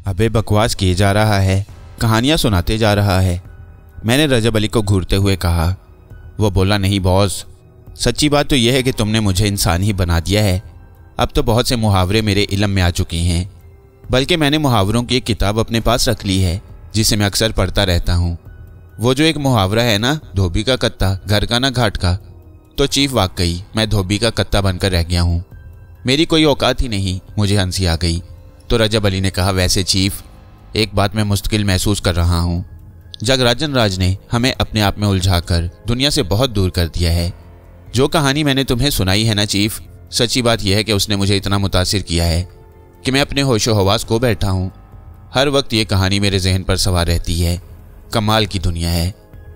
अबे बकवास किए जा रहा है, कहानियाँ सुनाते जा रहा है, मैंने रजब अली को घूरते हुए कहा। वो बोला, नहीं बॉस, सच्ची बात तो यह है कि तुमने मुझे इंसान ही बना दिया है। अब तो बहुत से मुहावरे मेरे इल्म में आ चुके हैं, बल्कि मैंने मुहावरों की एक किताब अपने पास रख ली है जिसे मैं अक्सर पढ़ता रहता हूँ। वो जो एक मुहावरा है ना, धोबी का कत्ता घर का ना घाट का, तो चीफ वाकई मैं धोबी का कत्ता बनकर रह गया हूँ। मेरी कोई औकात ही नहीं। मुझे हंसी आ गई तो रजब अली ने कहा, वैसे चीफ, एक बात मैं मुश्किल महसूस कर रहा हूँ। जगराजन राज ने हमें अपने आप में उलझाकर दुनिया से बहुत दूर कर दिया है। जो कहानी मैंने तुम्हें सुनाई है ना चीफ, सच्ची बात यह है कि उसने मुझे इतना मुतासिर किया है कि मैं अपने होशो हवास खो बैठा हूँ। हर वक्त ये कहानी मेरे जहन पर सवार रहती है। कमाल की दुनिया है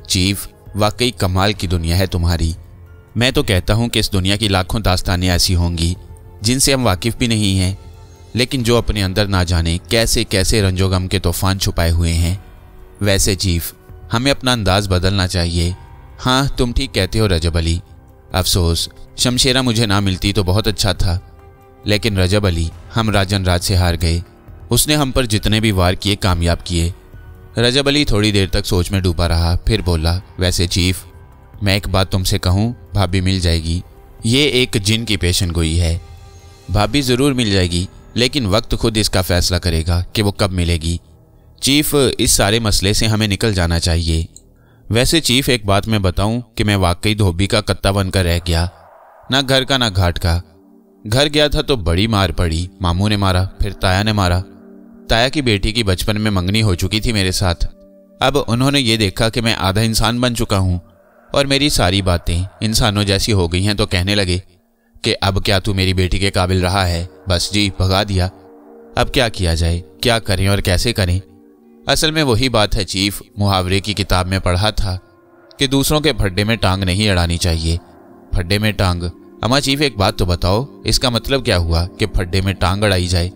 चीफ, वाकई कमाल की दुनिया है तुम्हारी। मैं तो कहता हूँ कि इस दुनिया की लाखों दास्तानें ऐसी होंगी जिनसे हम वाकिफ़ भी नहीं हैं, लेकिन जो अपने अंदर ना जाने कैसे कैसे रंजो गम के तूफान छुपाए हुए हैं। वैसे चीफ, हमें अपना अंदाज बदलना चाहिए। हाँ, तुम ठीक कहते हो रजब अली। अफसोस शमशेरा मुझे ना मिलती तो बहुत अच्छा था, लेकिन रजब अली, हम राजन राज से हार गए। उसने हम पर जितने भी वार किए कामयाब किए। रजब अली थोड़ी देर तक सोच में डूबा रहा, फिर बोला, वैसे चीफ, मैं एक बात तुमसे कहूँ, भाभी मिल जाएगी। ये एक जिन की पेशन गोई है। भाभी ज़रूर मिल जाएगी, लेकिन वक्त खुद इसका फैसला करेगा कि वो कब मिलेगी। चीफ, इस सारे मसले से हमें निकल जाना चाहिए। वैसे चीफ, एक बात मैं बताऊं कि मैं वाकई धोबी का कत्ता बनकर रह गया, ना घर का ना घाट का। घर गया था तो बड़ी मार पड़ी, मामू ने मारा, फिर ताया ने मारा। ताया की बेटी की बचपन में मंगनी हो चुकी थी मेरे साथ। अब उन्होंने ये देखा कि मैं आधा इंसान बन चुका हूँ और मेरी सारी बातें इंसानों जैसी हो गई हैं, तो कहने लगे कि अब क्या तू मेरी बेटी के काबिल रहा है। बस जी, भगा दिया। अब क्या किया जाए, क्या करें और कैसे करें। असल में वही बात है चीफ, मुहावरे की किताब में पढ़ा था कि दूसरों के फड्डे में टांग नहीं अड़ानी चाहिए। फड्डे में टांग? अम्मा चीफ, एक बात तो बताओ, इसका मतलब क्या हुआ कि फड्डे में टांग अड़ाई जाए?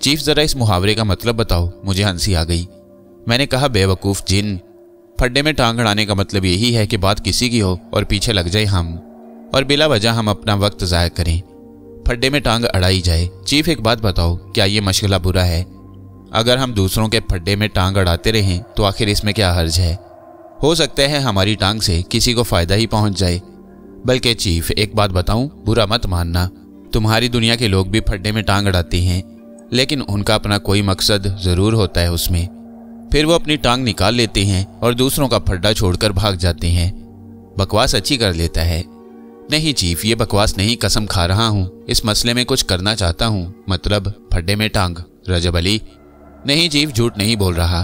चीफ, जरा इस मुहावरे का मतलब बताओ। मुझे हंसी आ गई। मैंने कहा, बेवकूफ़ जिन, फड्डे में टांग अड़ाने का मतलब यही है कि बात किसी की हो और पीछे लग जाए हम, और बिला वजह हम अपना वक्त ज़ाया करें। फड्डे में टांग अड़ाई जाए। चीफ, एक बात बताओ, क्या ये मशगला बुरा है? अगर हम दूसरों के फड्डे में टांग अड़ाते रहें तो आखिर इसमें क्या हर्ज है? हो सकता है हमारी टांग से किसी को फ़ायदा ही पहुंच जाए। बल्कि चीफ, एक बात बताऊं, बुरा मत मानना, तुम्हारी दुनिया के लोग भी फड्डे में टांग अड़ाते हैं, लेकिन उनका अपना कोई मकसद ज़रूर होता है उसमें। फिर वो अपनी टांग निकाल लेते हैं और दूसरों का फड्डा छोड़कर भाग जाते हैं। बकवास अच्छी कर लेता है। नहीं चीफ, ये बकवास नहीं, कसम खा रहा हूँ। इस मसले में कुछ करना चाहता हूँ। मतलब फड्डे में टांग? रजब अली, नहीं चीफ, झूठ नहीं बोल रहा।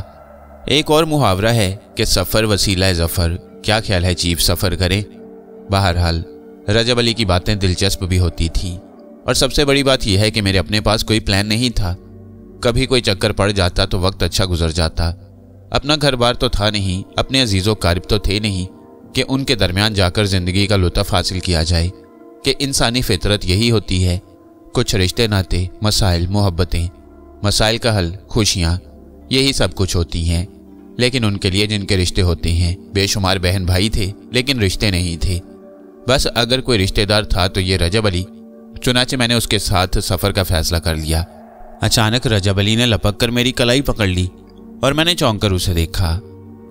एक और मुहावरा है कि सफ़र वसीला ज़फ़र। क्या ख्याल है चीफ, सफ़र करें? बहरहाल रजब अली की बातें दिलचस्प भी होती थीं, और सबसे बड़ी बात यह है कि मेरे अपने पास कोई प्लान नहीं था। कभी कोई चक्कर पड़ जाता तो वक्त अच्छा गुजर जाता। अपना घर बार तो था नहीं, अपने अजीज़ो कारिब तो थे नहीं कि उनके दरमियान जाकर ज़िंदगी का लुत्फ़ हासिल किया जाए। कि इंसानी फितरत यही होती है, कुछ रिश्ते नाते, मसाइल, मोहब्बतें, मसाइल का हल, खुशियाँ, यही सब कुछ होती हैं। लेकिन उनके लिए जिनके रिश्ते होते हैं, बेशुमार बहन भाई थे लेकिन रिश्ते नहीं थे। बस अगर कोई रिश्तेदार था तो ये रजब अली। चुनाचे मैंने उसके साथ सफ़र का फ़ैसला कर लिया। अचानक रजब अली ने लपक कर मेरी कलाई पकड़ ली और मैंने चौंक कर उसे देखा।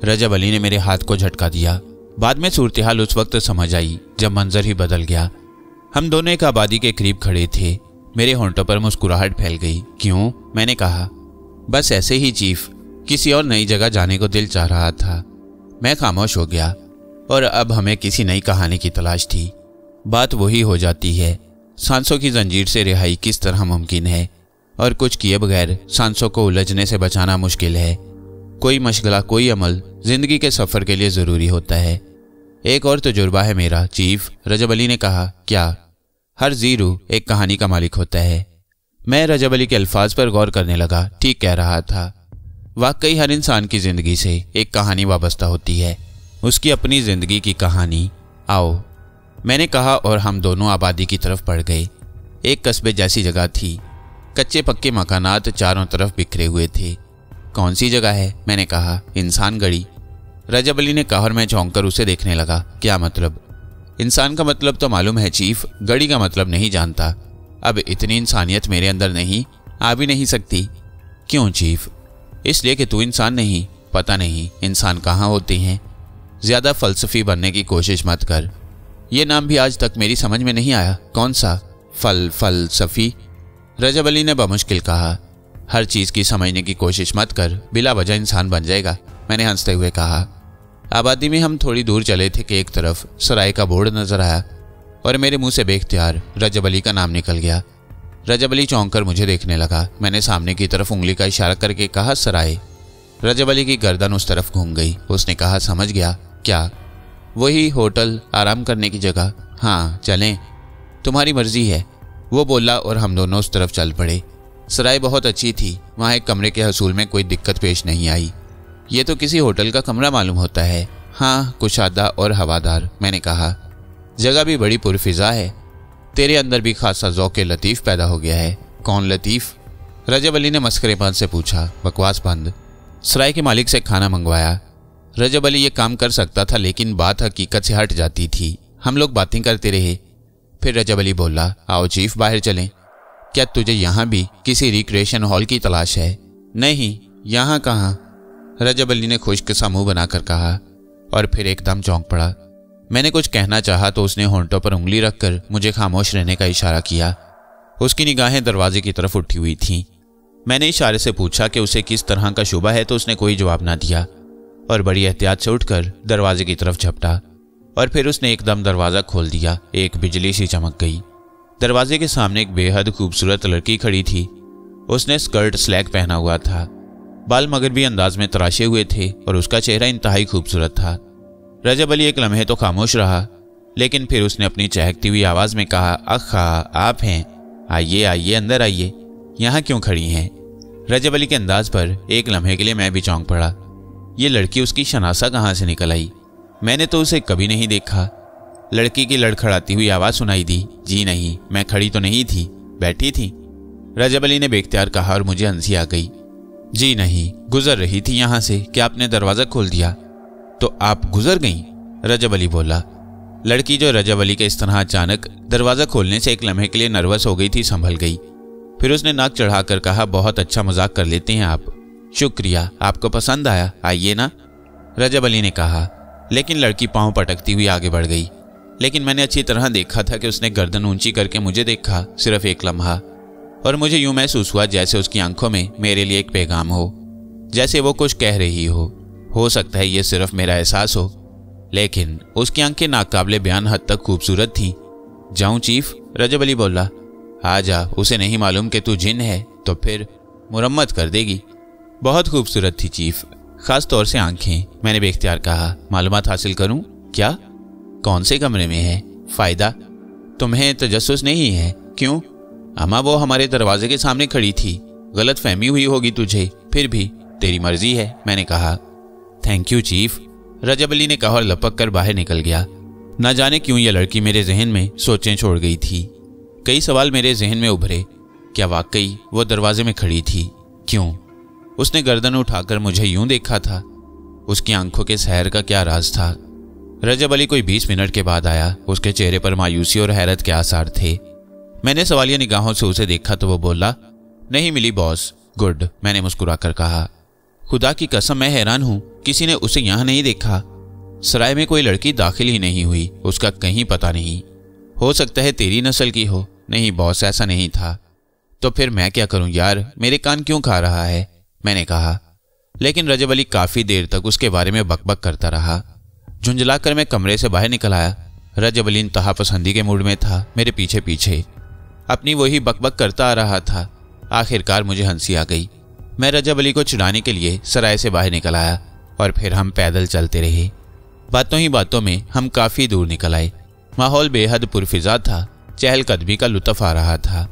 रजब अली ने मेरे हाथ को झटका दिया। बाद में सूरत हाल उस वक्त समझ आई जब मंजर ही बदल गया। हम दोनों एक आबादी के करीब खड़े थे। मेरे होंठों पर मुस्कुराहट फैल गई। क्यों? मैंने कहा। बस ऐसे ही चीफ, किसी और नई जगह जाने को दिल चाह रहा था। मैं खामोश हो गया और अब हमें किसी नई कहानी की तलाश थी। बात वही हो जाती है, सांसों की जंजीर से रिहाई किस तरह मुमकिन है, और कुछ किए बगैर सांसों को उलझने से बचाना मुश्किल है। कोई मशगला, कोई अमल जिंदगी के सफ़र के लिए ज़रूरी होता है। एक और तजुर्बा है मेरा चीफ, रजब अली ने कहा। क्या? हर ज़ीरू एक कहानी का मालिक होता है। मैं रजब अली के अल्फाज पर गौर करने लगा। ठीक कह रहा था। वाकई हर इंसान की ज़िंदगी से एक कहानी वाबस्ता होती है, उसकी अपनी ज़िंदगी की कहानी। आओ, मैंने कहा, और हम दोनों आबादी की तरफ बढ़ गए। एक कस्बे जैसी जगह थी। कच्चे पक्के मकानात चारों तरफ बिखरे हुए थे। कौन सी जगह है? मैंने कहा। इंसान गढ़ी, रजब अली ने कहा, और मैं चौंक कर उसे देखने लगा। क्या मतलब? इंसान का मतलब तो मालूम है चीफ, गढ़ी का मतलब नहीं जानता। अब इतनी इंसानियत मेरे अंदर नहीं, आ भी नहीं सकती। क्यों चीफ? इसलिए कि तू इंसान नहीं। पता नहीं इंसान कहाँ होते हैं। ज़्यादा फ़लसफ़ी बनने की कोशिश मत कर। ये नाम भी आज तक मेरी समझ में नहीं आया। कौन सा? फ़लसफ़ी? रजब अली ने बमुश्किल कहा। हर चीज़ की समझने की कोशिश मत कर, बिला वजह इंसान बन जाएगा, मैंने हंसते हुए कहा। आबादी में हम थोड़ी दूर चले थे कि एक तरफ सराय का बोर्ड नजर आया और मेरे मुंह से बेख्तियार रजब अली का नाम निकल गया। रजब अली चौंक कर मुझे देखने लगा। मैंने सामने की तरफ उंगली का इशारा करके कहा, सराय। रजब अली की गर्दन उस तरफ घूम गई। उसने कहा, समझ गया। क्या? वही होटल, आराम करने की जगह? हाँ चलें, तुम्हारी मर्जी है, वो बोला और हम दोनों उस तरफ चल पड़े। सराय बहुत अच्छी थी। वहाँ एक कमरे के हसूल में कोई दिक्कत पेश नहीं आई। ये तो किसी होटल का कमरा मालूम होता है। हाँ, कुशादा और हवादार, मैंने कहा। जगह भी बड़ी पुरफिजा है। तेरे अंदर भी खासा ज़ौक़ लतीफ़ पैदा हो गया है। कौन लतीफ़? रजब अली ने मस्करेबाज से पूछा। बकवास बंद। सराय के मालिक से खाना मंगवाया। रजब अली ये काम कर सकता था, लेकिन बात हकीकत से हट जाती थी। हम लोग बातें करते रहे। फिर रजब अली बोला, आओ चीफ, बाहर चलें। क्या तुझे यहाँ भी किसी रिक्रिएशन हॉल की तलाश है? नहीं, यहाँ कहाँ? रजब अली ने खुश्क सा मुंह बनाकर कहा और फिर एकदम चौंक पड़ा। मैंने कुछ कहना चाहा तो उसने होंठों पर उंगली रखकर मुझे खामोश रहने का इशारा किया। उसकी निगाहें दरवाजे की तरफ उठी हुई थीं। मैंने इशारे से पूछा कि उसे किस तरह का शुबा है तो उसने कोई जवाब ना दिया और बड़ी एहतियात से उठकर दरवाजे की तरफ झपटा और फिर उसने एकदम दरवाज़ा खोल दिया। एक बिजली सी चमक गई। दरवाजे के सामने एक बेहद खूबसूरत लड़की खड़ी थी। उसने स्कर्ट स्लैक पहना हुआ था, बाल मगरबी अंदाज में तराशे हुए थे और उसका चेहरा इंतहाई खूबसूरत था। रजब अली एक लम्हे तो खामोश रहा, लेकिन फिर उसने अपनी चहकती हुई आवाज़ में कहा, अखा आप हैं? आइए आइए, अंदर आइए। यहाँ क्यों खड़ी हैं? रजब अली के अंदाज पर एक लम्हे के लिए मैं भी चौंक पड़ा। ये लड़की उसकी शनासा कहाँ से निकल आई? मैंने तो उसे कभी नहीं देखा। लड़की की लड़खड़ाती हुई आवाज़ सुनाई दी। जी नहीं, मैं खड़ी तो नहीं थी, बैठी थी। रजब अली ने बेख्तियार कहा और मुझे हंसी आ गई। जी नहीं, गुजर रही थी यहाँ से। क्या आपने दरवाज़ा खोल दिया? तो आप गुजर गईं? रजब अली बोला। लड़की जो रजब अली के इस तरह अचानक दरवाज़ा खोलने से एक लम्हे के लिए नर्वस हो गई थी, संभल गई। फिर उसने नाक चढ़ाकर कहा, बहुत अच्छा मजाक कर लेते हैं आप। शुक्रिया, आपको पसंद आया, आइए ना, रजब अली ने कहा। लेकिन लड़की पांव पटकती हुई आगे बढ़ गई। लेकिन मैंने अच्छी तरह देखा था कि उसने गर्दन ऊंची करके मुझे देखा, सिर्फ एक लम्हा, और मुझे यूं महसूस हुआ जैसे उसकी आंखों में मेरे लिए एक पैगाम हो, जैसे वो कुछ कह रही हो सकता है ये सिर्फ मेरा एहसास हो, लेकिन उसकी आंखें नाकाबिले बयान हद तक खूबसूरत थीं। जाऊं चीफ? रजब अली बोला। आ जा, उसे नहीं मालूम कि तू जिन है तो फिर मुरम्मत कर देगी। बहुत खूबसूरत थी चीफ, खास तौर से आंखें, मैंने बेख्तियार कहा। मालूमात हासिल करूं? क्या? कौन से कमरे में है? फायदा? तुम्हें तजस्सुस नहीं है? क्यों? अम्मा वो हमारे दरवाजे के सामने खड़ी थी, गलत फहमी हुई होगी तुझे। फिर भी तेरी मर्जी है, मैंने कहा। थैंक यू चीफ, रजब अली ने कहा और लपक कर बाहर निकल गया। न जाने क्यों यह लड़की मेरे जहन में सोचें छोड़ गई थी। कई सवाल मेरे जहन में उभरे। क्या वाकई वो दरवाजे में खड़ी थी? क्यों? उसने गर्दन उठाकर मुझे यूं देखा था। उसकी आंखों के सहर का क्या राज था? रजब अली कोई 20 मिनट के बाद आया। उसके चेहरे पर मायूसी और हैरत के आसार थे। मैंने सवालिया निगाहों से उसे देखा तो वो बोला, नहीं मिली बॉस। गुड, मैंने मुस्कुराकर कहा। खुदा की कसम मैं हैरान हूं, किसी ने उसे यहां नहीं देखा। सराय में कोई लड़की दाखिल ही नहीं हुई, उसका कहीं पता नहीं। हो सकता है तेरी नस्ल की हो। नहीं बॉस, ऐसा नहीं था। तो फिर मैं क्या करूं यार, मेरे कान क्यों खा रहा है, मैंने कहा। लेकिन रजब अली काफी देर तक उसके बारे में बकबक करता रहा। झुंझलाकर मैं कमरे से बाहर निकल आया। रजब अली इंतहा पसंदी के मूड में था, मेरे पीछे पीछे अपनी वही बकबक करता आ रहा था। आखिरकार मुझे हंसी आ गई। मैं रजब अली को चिढ़ाने के लिए सराय से बाहर निकल आया और फिर हम पैदल चलते रहे। बातों ही बातों में हम काफी दूर निकल आए। माहौल बेहद पुरफिजा था, चहलकदमी का लुत्फ आ रहा था।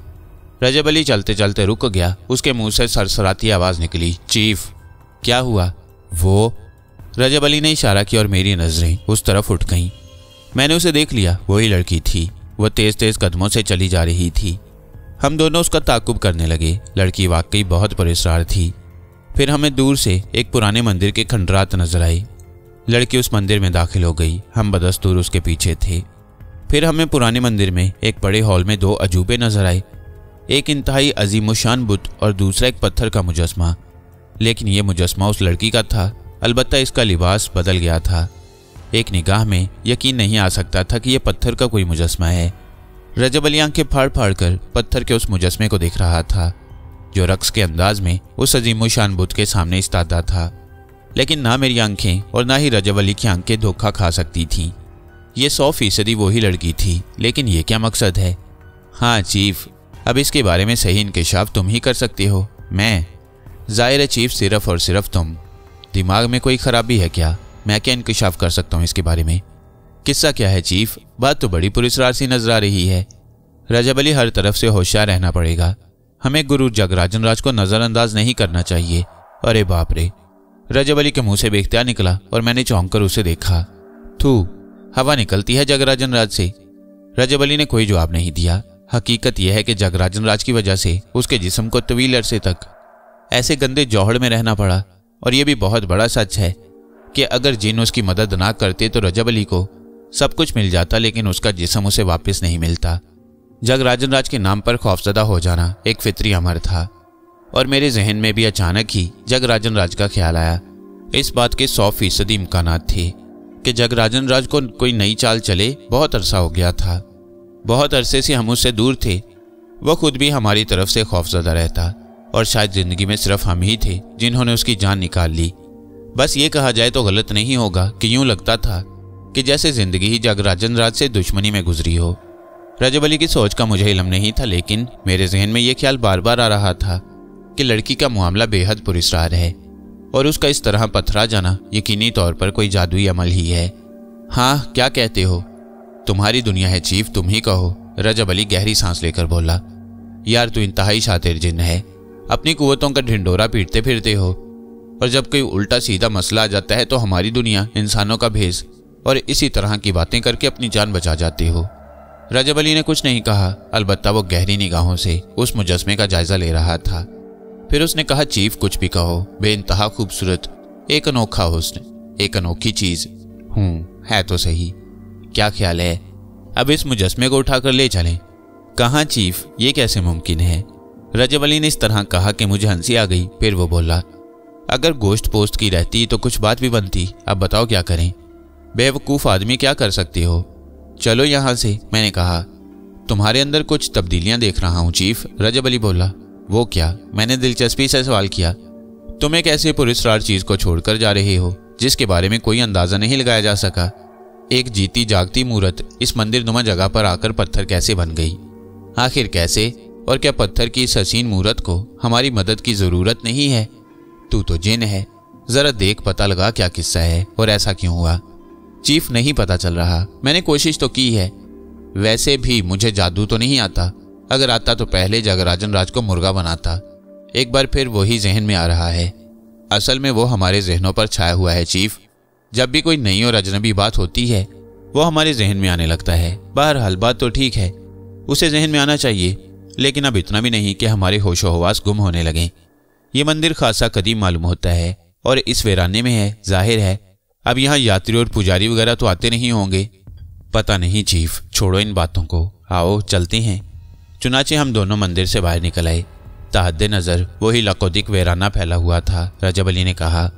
रजब अली चलते चलते रुक गया। उसके मुंह से सरसराती आवाज निकली, चीफ। क्या हुआ? वो रजब अली ने इशारा किया और मेरी नजरें उस तरफ उठ गईं। मैंने उसे देख लिया, वही लड़की थी। वह तेज तेज कदमों से चली जा रही थी। हम दोनों उसका ताकुब करने लगे। लड़की वाकई बहुत पुरस्कार थी। फिर हमें दूर से एक पुराने मंदिर के खंडरात नजर आई। लड़की उस मंदिर में दाखिल हो गई। हम बदस्तूर उसके पीछे थे। फिर हमें पुराने मंदिर में एक बड़े हॉल में 2 अजूबे नजर आए। एक इंतहाई अजीमुशान बुत और दूसरा एक पत्थर का मुजस्मा। लेकिन यह मुजस्मा उस लड़की का था, अलबत्ता इसका लिबास बदल गया था। एक निगाह में यकीन नहीं आ सकता था कि यह पत्थर का कोई मुजस्मा है। रजब अली आंखें फाड़ फाड़ कर पत्थर के उस मुजस्मे को देख रहा था, जो रक्स के अंदाज में उस अजीमुशान बुत के सामने इस्तादा था। लेकिन ना मेरी आंखें और ना ही रजब अली की आंखें धोखा खा सकती थीं। ये 100% वही लड़की थी। लेकिन ये क्या मकसद है? हाँ चीफ, अब इसके बारे में सही इंकिशाफ तुम ही कर सकते हो। मैं? जाहिर है चीफ, सिर्फ और सिर्फ तुम। दिमाग में कोई खराबी है क्या? मैं क्या इंकिशाफ कर सकता हूँ इसके बारे में? किस्सा क्या है चीफ? बात तो बड़ी पुरस्कार सी नजर आ रही है। रजब अली, हर तरफ से होशियार रहना पड़ेगा। हमें गुरु जगराजन राज को नजरअंदाज नहीं करना चाहिए। अरे बाप रे! रजब अली के मुंह से बेख्तियार निकला और मैंने चौंक कर उसे देखा। थू, हवा निकलती है जगराजन राज से। रजब अली ने कोई जवाब नहीं दिया। हकीकत यह है कि जगराजन राज की वजह से उसके जिस्म को तवील अरसे तक ऐसे गंदे जौहड़ में रहना पड़ा। और यह भी बहुत बड़ा सच है कि अगर जिन उसकी मदद ना करते तो रजब अली को सब कुछ मिल जाता, लेकिन उसका जिस्म उसे वापस नहीं मिलता। जगराजन राज के नाम पर खौफजदा हो जाना एक फितरी अमर था। और मेरे जहन में भी अचानक ही जगराजन राज का ख्याल आया। इस बात के 100% इम्कानात थे कि जगराजन राज को कोई नई चाल चले। बहुत अरसा हो गया था, बहुत अरसे से हम उससे दूर थे। वह खुद भी हमारी तरफ से खौफजदा रहता और शायद जिंदगी में सिर्फ हम ही थे जिन्होंने उसकी जान निकाल ली। बस ये कहा जाए तो गलत नहीं होगा कि यूं लगता था कि जैसे जिंदगी ही जगराजन राज से दुश्मनी में गुजरी हो। रजब अली की सोच का मुझे इल्म नहीं था, लेकिन मेरे जहन में यह ख्याल बार बार आ रहा था कि लड़की का मामला बेहद पुरस्कार है और उसका इस तरह पथरा जाना यकीनी तौर पर कोई जादुई अमल ही है। हाँ, क्या कहते हो? तुम्हारी दुनिया है चीफ, तुम ही कहो। रजब अली गहरी सांस लेकर बोला। यार, तू इंतहाई शातिर जिन है। अपनी कुव्वतों का ढिंडोरा पीटते फिरते हो और जब कोई उल्टा सीधा मसला आ जाता है तो हमारी दुनिया, इंसानों का भेष और इसी तरह की बातें करके अपनी जान बचा जाते हो। रजब अली ने कुछ नहीं कहा, अलबत्ता वो गहरी निगाहों से उस मुजस्मे का जायजा ले रहा था। फिर उसने कहा, चीफ कुछ भी कहो, बेइंतहा खूबसूरत, एक अनोखा हुस्न, एक अनोखी चीज। है तो सही। क्या ख्याल है अब इस मुजस्मे को उठाकर ले चलें? कहाँ चीफ, ये कैसे मुमकिन है? रजब अली ने इस तरह कहा कि मुझे हंसी आ गई। फिर वो बोला, अगर गोश्त पोस्ट की रहती तो कुछ बात भी बनती। अब बताओ क्या करें? बेवकूफ़ आदमी, क्या कर सकते हो? चलो यहाँ से, मैंने कहा। तुम्हारे अंदर कुछ तब्दीलियां देख रहा हूँ चीफ, रजब अली बोला। वो क्या? मैंने दिलचस्पी से सवाल किया। तुम एक ऐसे पुरस्कार चीज को छोड़कर जा रहे हो जिसके बारे में कोई अंदाजा नहीं लगाया जा सका। एक जीती जागती मूर्त इस मंदिर नुमा जगह पर आकर पत्थर कैसे बन गई? आखिर कैसे? और क्या पत्थर की इस हसीन मूर्त को हमारी मदद की जरूरत नहीं है? तू तो जिन है, जरा देख, पता लगा क्या किस्सा है और ऐसा क्यों हुआ। चीफ, नहीं पता चल रहा। मैंने कोशिश तो की है। वैसे भी मुझे जादू तो नहीं आता। अगर आता तो पहले जगराजन राज को मुर्गा बनाता। एक बार फिर वही जहन में आ रहा है। असल में वो हमारे जहनों पर छाया हुआ है चीफ। जब भी कोई नई और अजनबी बात होती है वो हमारे जहन में आने लगता है। बहरहाल बात तो ठीक है, उसे जहन में आना चाहिए, लेकिन अब इतना भी नहीं कि हमारे होशो हवास गुम होने लगें। ये मंदिर खासा कदीम मालूम होता है और इस वीराने में है। जाहिर है अब यहाँ यात्री और पुजारी वगैरह तो आते नहीं होंगे। पता नहीं चीफ, छोड़ो इन बातों को, आओ चलते हैं। चुनाचे हम दोनों मंदिर से बाहर निकल आए। ताहद्दे नजर वही लकोदिक वीराना फैला हुआ था। रजब अली ने कहा,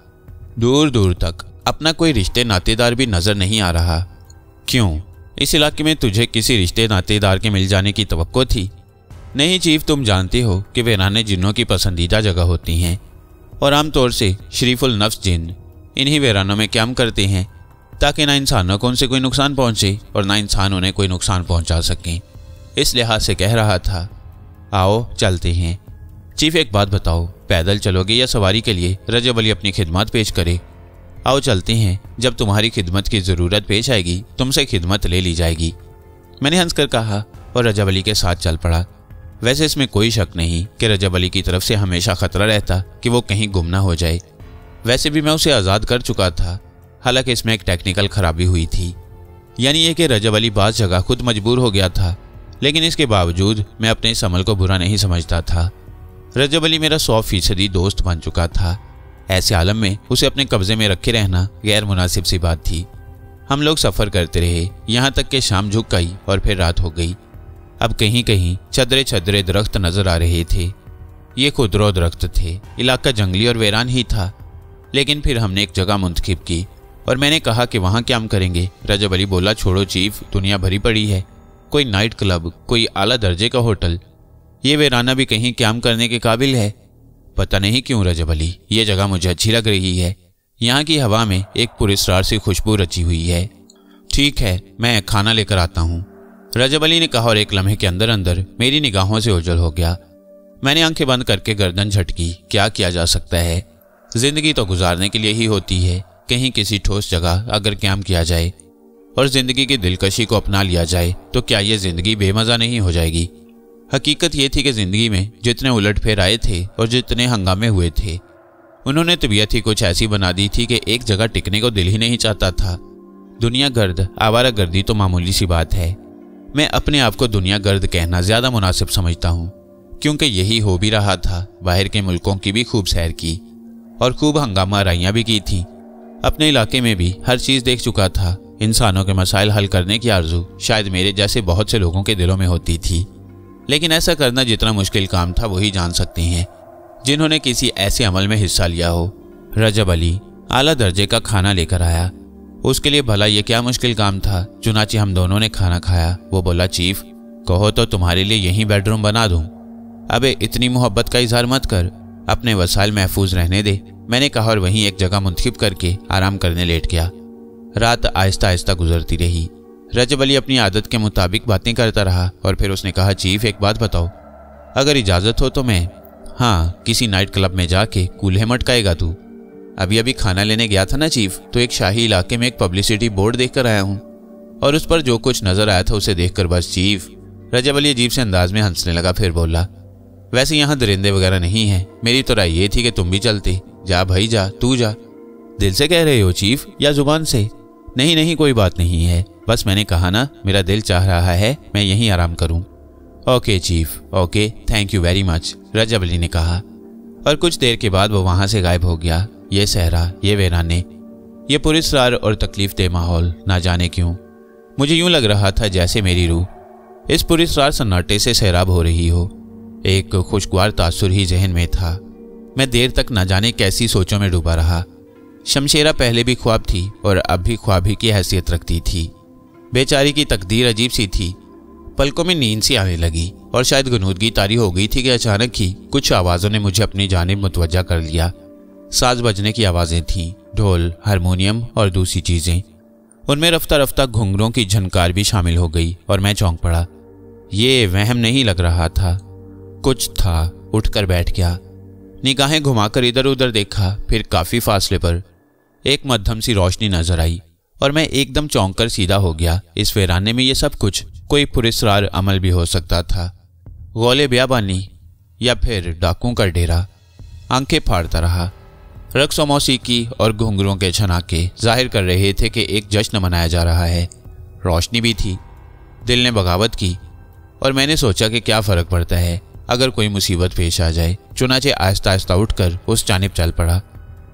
दूर दूर तक अपना कोई रिश्ते नातेदार भी नजर नहीं आ रहा। क्यों? इस इलाके में तुझे किसी रिश्ते नातेदार के मिल जाने की तवक्को थी? नहीं चीफ, तुम जानते हो कि वीराने जिन्नों की पसंदीदा जगह होती हैं और आमतौर से शरीफुल नफ्स जिन्न इन्हीं वीरानों में क्याम करते हैं ताकि ना इंसानों को उनसे कोई नुकसान पहुंचे और ना इंसान उन्हें कोई नुकसान पहुंचा सकें। इस लिहाज से कह रहा था, आओ चलते हैं। चीफ, एक बात बताओ, पैदल चलोगे या सवारी के लिए रजब अली अपनी खिदमत पेश करे? आओ चलते हैं, जब तुम्हारी खिदमत की ज़रूरत पेश आएगी तुमसे खिदमत ले ली जाएगी। मैंने हंसकर कहा और रजब अली के साथ चल पड़ा। वैसे इसमें कोई शक नहीं कि रजब अली की तरफ से हमेशा खतरा रहता कि वो कहीं गुम ना हो जाए। वैसे भी मैं उसे आज़ाद कर चुका था, हालांकि इसमें एक टेक्निकल खराबी हुई थी, यानी ये कि रजब अली बाज़ जगह खुद मजबूर हो गया था, लेकिन इसके बावजूद मैं अपने इस अमल को बुरा नहीं समझता था। रजब अली मेरा 100% दोस्त बन चुका था। ऐसे आलम में उसे अपने कब्जे में रखे रहना गैर मुनासिब सी बात थी। हम लोग सफ़र करते रहे, यहाँ तक कि शाम झुक गई और फिर रात हो गई। अब कहीं कहीं छदरे छदरे दरख्त नजर आ रहे थे। ये खुदरो दरख्त थे। इलाका जंगली और वीरान ही था। लेकिन फिर हमने एक जगह मुंतखिब की और मैंने कहा कि वहाँ क्या हम करेंगे। रजब अली बोला, छोड़ो चीफ, दुनिया भरी पड़ी है, कोई नाइट क्लब, कोई आला दर्जे का होटल, ये वीराना भी कहीं क्याम करने के काबिल है। पता नहीं क्यों रजब अली, ये जगह मुझे अच्छी लग रही है। यहाँ की हवा में एक पुरस्कार सी खुशबू रची हुई है। ठीक है, मैं खाना लेकर आता हूँ, रजब अली ने कहा और एक लम्हे के अंदर अंदर मेरी निगाहों से ओझल हो गया। मैंने आंखें बंद करके गर्दन झटकी। क्या किया जा सकता है? जिंदगी तो गुजारने के लिए ही होती है। कहीं किसी ठोस जगह अगर क्याम किया जाए और जिंदगी की दिलकशी को अपना लिया जाए तो क्या ये जिंदगी बेमज़ा नहीं हो जाएगी? हकीकत ये थी कि जिंदगी में जितने उलटफेर आए थे और जितने हंगामे हुए थे, उन्होंने तबीयत ही कुछ ऐसी बना दी थी कि एक जगह टिकने को दिल ही नहीं चाहता था। दुनिया गर्द, आवारा गर्दी तो मामूली सी बात है। मैं अपने आप को दुनिया गर्द कहना ज्यादा मुनासिब समझता हूँ, क्योंकि यही हो भी रहा था। बाहर के मुल्कों की भी खूब सैर की और खूब हंगामा आराइयाँ भी की थी। अपने इलाके में भी हर चीज़ देख चुका था। इंसानों के मसाइल हल करने की आरजू शायद मेरे जैसे बहुत से लोगों के दिलों में होती थी, लेकिन ऐसा करना जितना मुश्किल काम था वही जान सकते हैं जिन्होंने किसी ऐसे अमल में हिस्सा लिया हो। रजब अली आला दर्जे का खाना लेकर आया। उसके लिए भला ये क्या मुश्किल काम था। चुनाचे हम दोनों ने खाना खाया। वो बोला, चीफ, कहो तो तुम्हारे लिए यहीं बेडरूम बना दूं। अबे इतनी मोहब्बत का इजहार मत कर, अपने वसाइल महफूज रहने दे, मैंने कहा और वहीं एक जगह मुंतखिब करके आराम करने लेट गया। रात आहिस्ता आहिस्ता गुजरती रही। रजब अली अपनी आदत के मुताबिक बातें करता रहा और फिर उसने कहा, चीफ एक बात बताओ, अगर इजाज़त हो तो मैं किसी नाइट क्लब में जाके कूल्हे मटकाएगा तू? अभी अभी खाना लेने गया था ना चीफ, तो एक शाही इलाके में एक पब्लिसिटी बोर्ड देख कर आया हूँ और उस पर जो कुछ नजर आया था उसे देखकर बस चीफ। रजब अली अजीब से अंदाज में हंसने लगा, फिर बोला, वैसे यहाँ दरिंदे वगैरह नहीं है, मेरी तो राय ये थी कि तुम भी चलते। जा भाई जा, तू जा। दिल से कह रहे हो चीफ या जुबान से? नहीं नहीं, कोई बात नहीं है, बस मैंने कहा ना, मेरा दिल चाह रहा है मैं यहीं आराम करूं। Okay chief, okay, thank you very much, Rajab Ali ने कहा और कुछ देर के बाद वो वहां से गायब हो गया। ये सहरा, ये वीराने, ये पुरस्कार और तकलीफ दे माहौल, ना जाने क्यों मुझे यूं लग रहा था जैसे मेरी रूह इस पुरस्कार सन्नाटे से सैराब हो रही हो। एक खुशगवार तासुर ही जहन में था। मैं देर तक न जाने कैसी सोचों में डूबा रहा। शमशेरा पहले भी ख्वाब थी और अब भी ख्वाब ही की हैसियत रखती थी। बेचारी की तकदीर अजीब सी थी। पलकों में नींद सी आने लगी और शायद गुनूदगी तारी हो गई थी कि अचानक ही कुछ आवाज़ों ने मुझे अपनी जानिब मुतवज्जा कर लिया। साज बजने की आवाज़ें थीं, ढोल, हारमोनियम और दूसरी चीज़ें। उनमें रफ्ता रफ्ता घुंघरों की झनकार भी शामिल हो गई और मैं चौंक पड़ा। ये वहम नहीं लग रहा था, कुछ था। उठकर बैठ गया, निगाहें घुमाकर इधर उधर देखा, फिर काफ़ी फासले पर एक मध्यम सी रोशनी नजर आई और मैं एकदम चौंक कर सीधा हो गया। इस वीराने में ये सब कुछ कोई पुरस्कार अमल भी हो सकता था, गौले बियाबानी या फिर डाकुओं का डेरा। आंखें फाड़ता रहा। रक्स व मौसीकी और घुंघरों के छनाके जाहिर कर रहे थे कि एक जश्न मनाया जा रहा है। रोशनी भी थी। दिल ने बगावत की और मैंने सोचा कि क्या फ़र्क पड़ता है अगर कोई मुसीबत पेश आ जाए। चुनाचे आहिस्ता आहिस्ता उठकर उस जानिब चल पड़ा।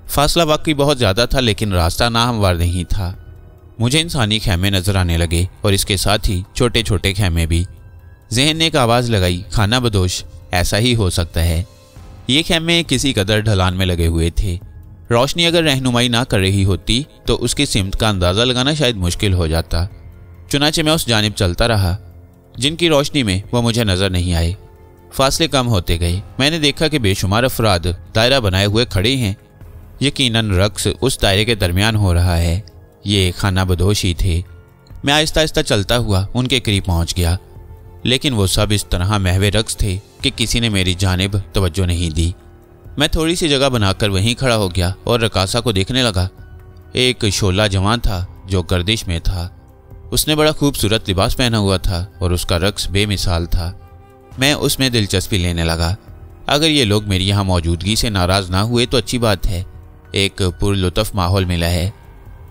फासला वाकई बहुत ज़्यादा था, लेकिन रास्ता नाहमवार नहीं था। मुझे इंसानी खेमे नजर आने लगे और इसके साथ ही छोटे छोटे खेमे भी। जहन ने एक आवाज़ लगाई, खाना बदोश, ऐसा ही हो सकता है। ये खेमे किसी कदर ढलान में लगे हुए थे। रोशनी अगर रहनुमाई ना कर रही होती तो उसकी सिमत का अंदाज़ा लगाना शायद मुश्किल हो जाता। चुनाचे मैं उस जानिब चलता रहा जिनकी रोशनी में वो मुझे नजर नहीं आए। फासले कम होते गए। मैंने देखा कि बेशुमार अफराद दायरा बनाए हुए खड़े हैं। यकीनन रक्स उस दायरे के दरमियान हो रहा है। ये खाना बदोश ही थे। मैं आहिस्ता आहिस्ता चलता हुआ उनके करीब पहुंच गया, लेकिन वो सब इस तरह महवे रक्स थे कि किसी ने मेरी जानिब तवज्जो नहीं दी। मैं थोड़ी सी जगह बनाकर वहीं खड़ा हो गया और रकासा को देखने लगा। एक शोला जवान था जो गर्दिश में था। उसने बड़ा खूबसूरत लिबास पहना हुआ था और उसका रक्स बेमिसाल था। मैं उसमें दिलचस्पी लेने लगा। अगर ये लोग मेरी यहाँ मौजूदगी से नाराज़ ना हुए तो अच्छी बात है। एक पुरलुत्फ माहौल मिला है।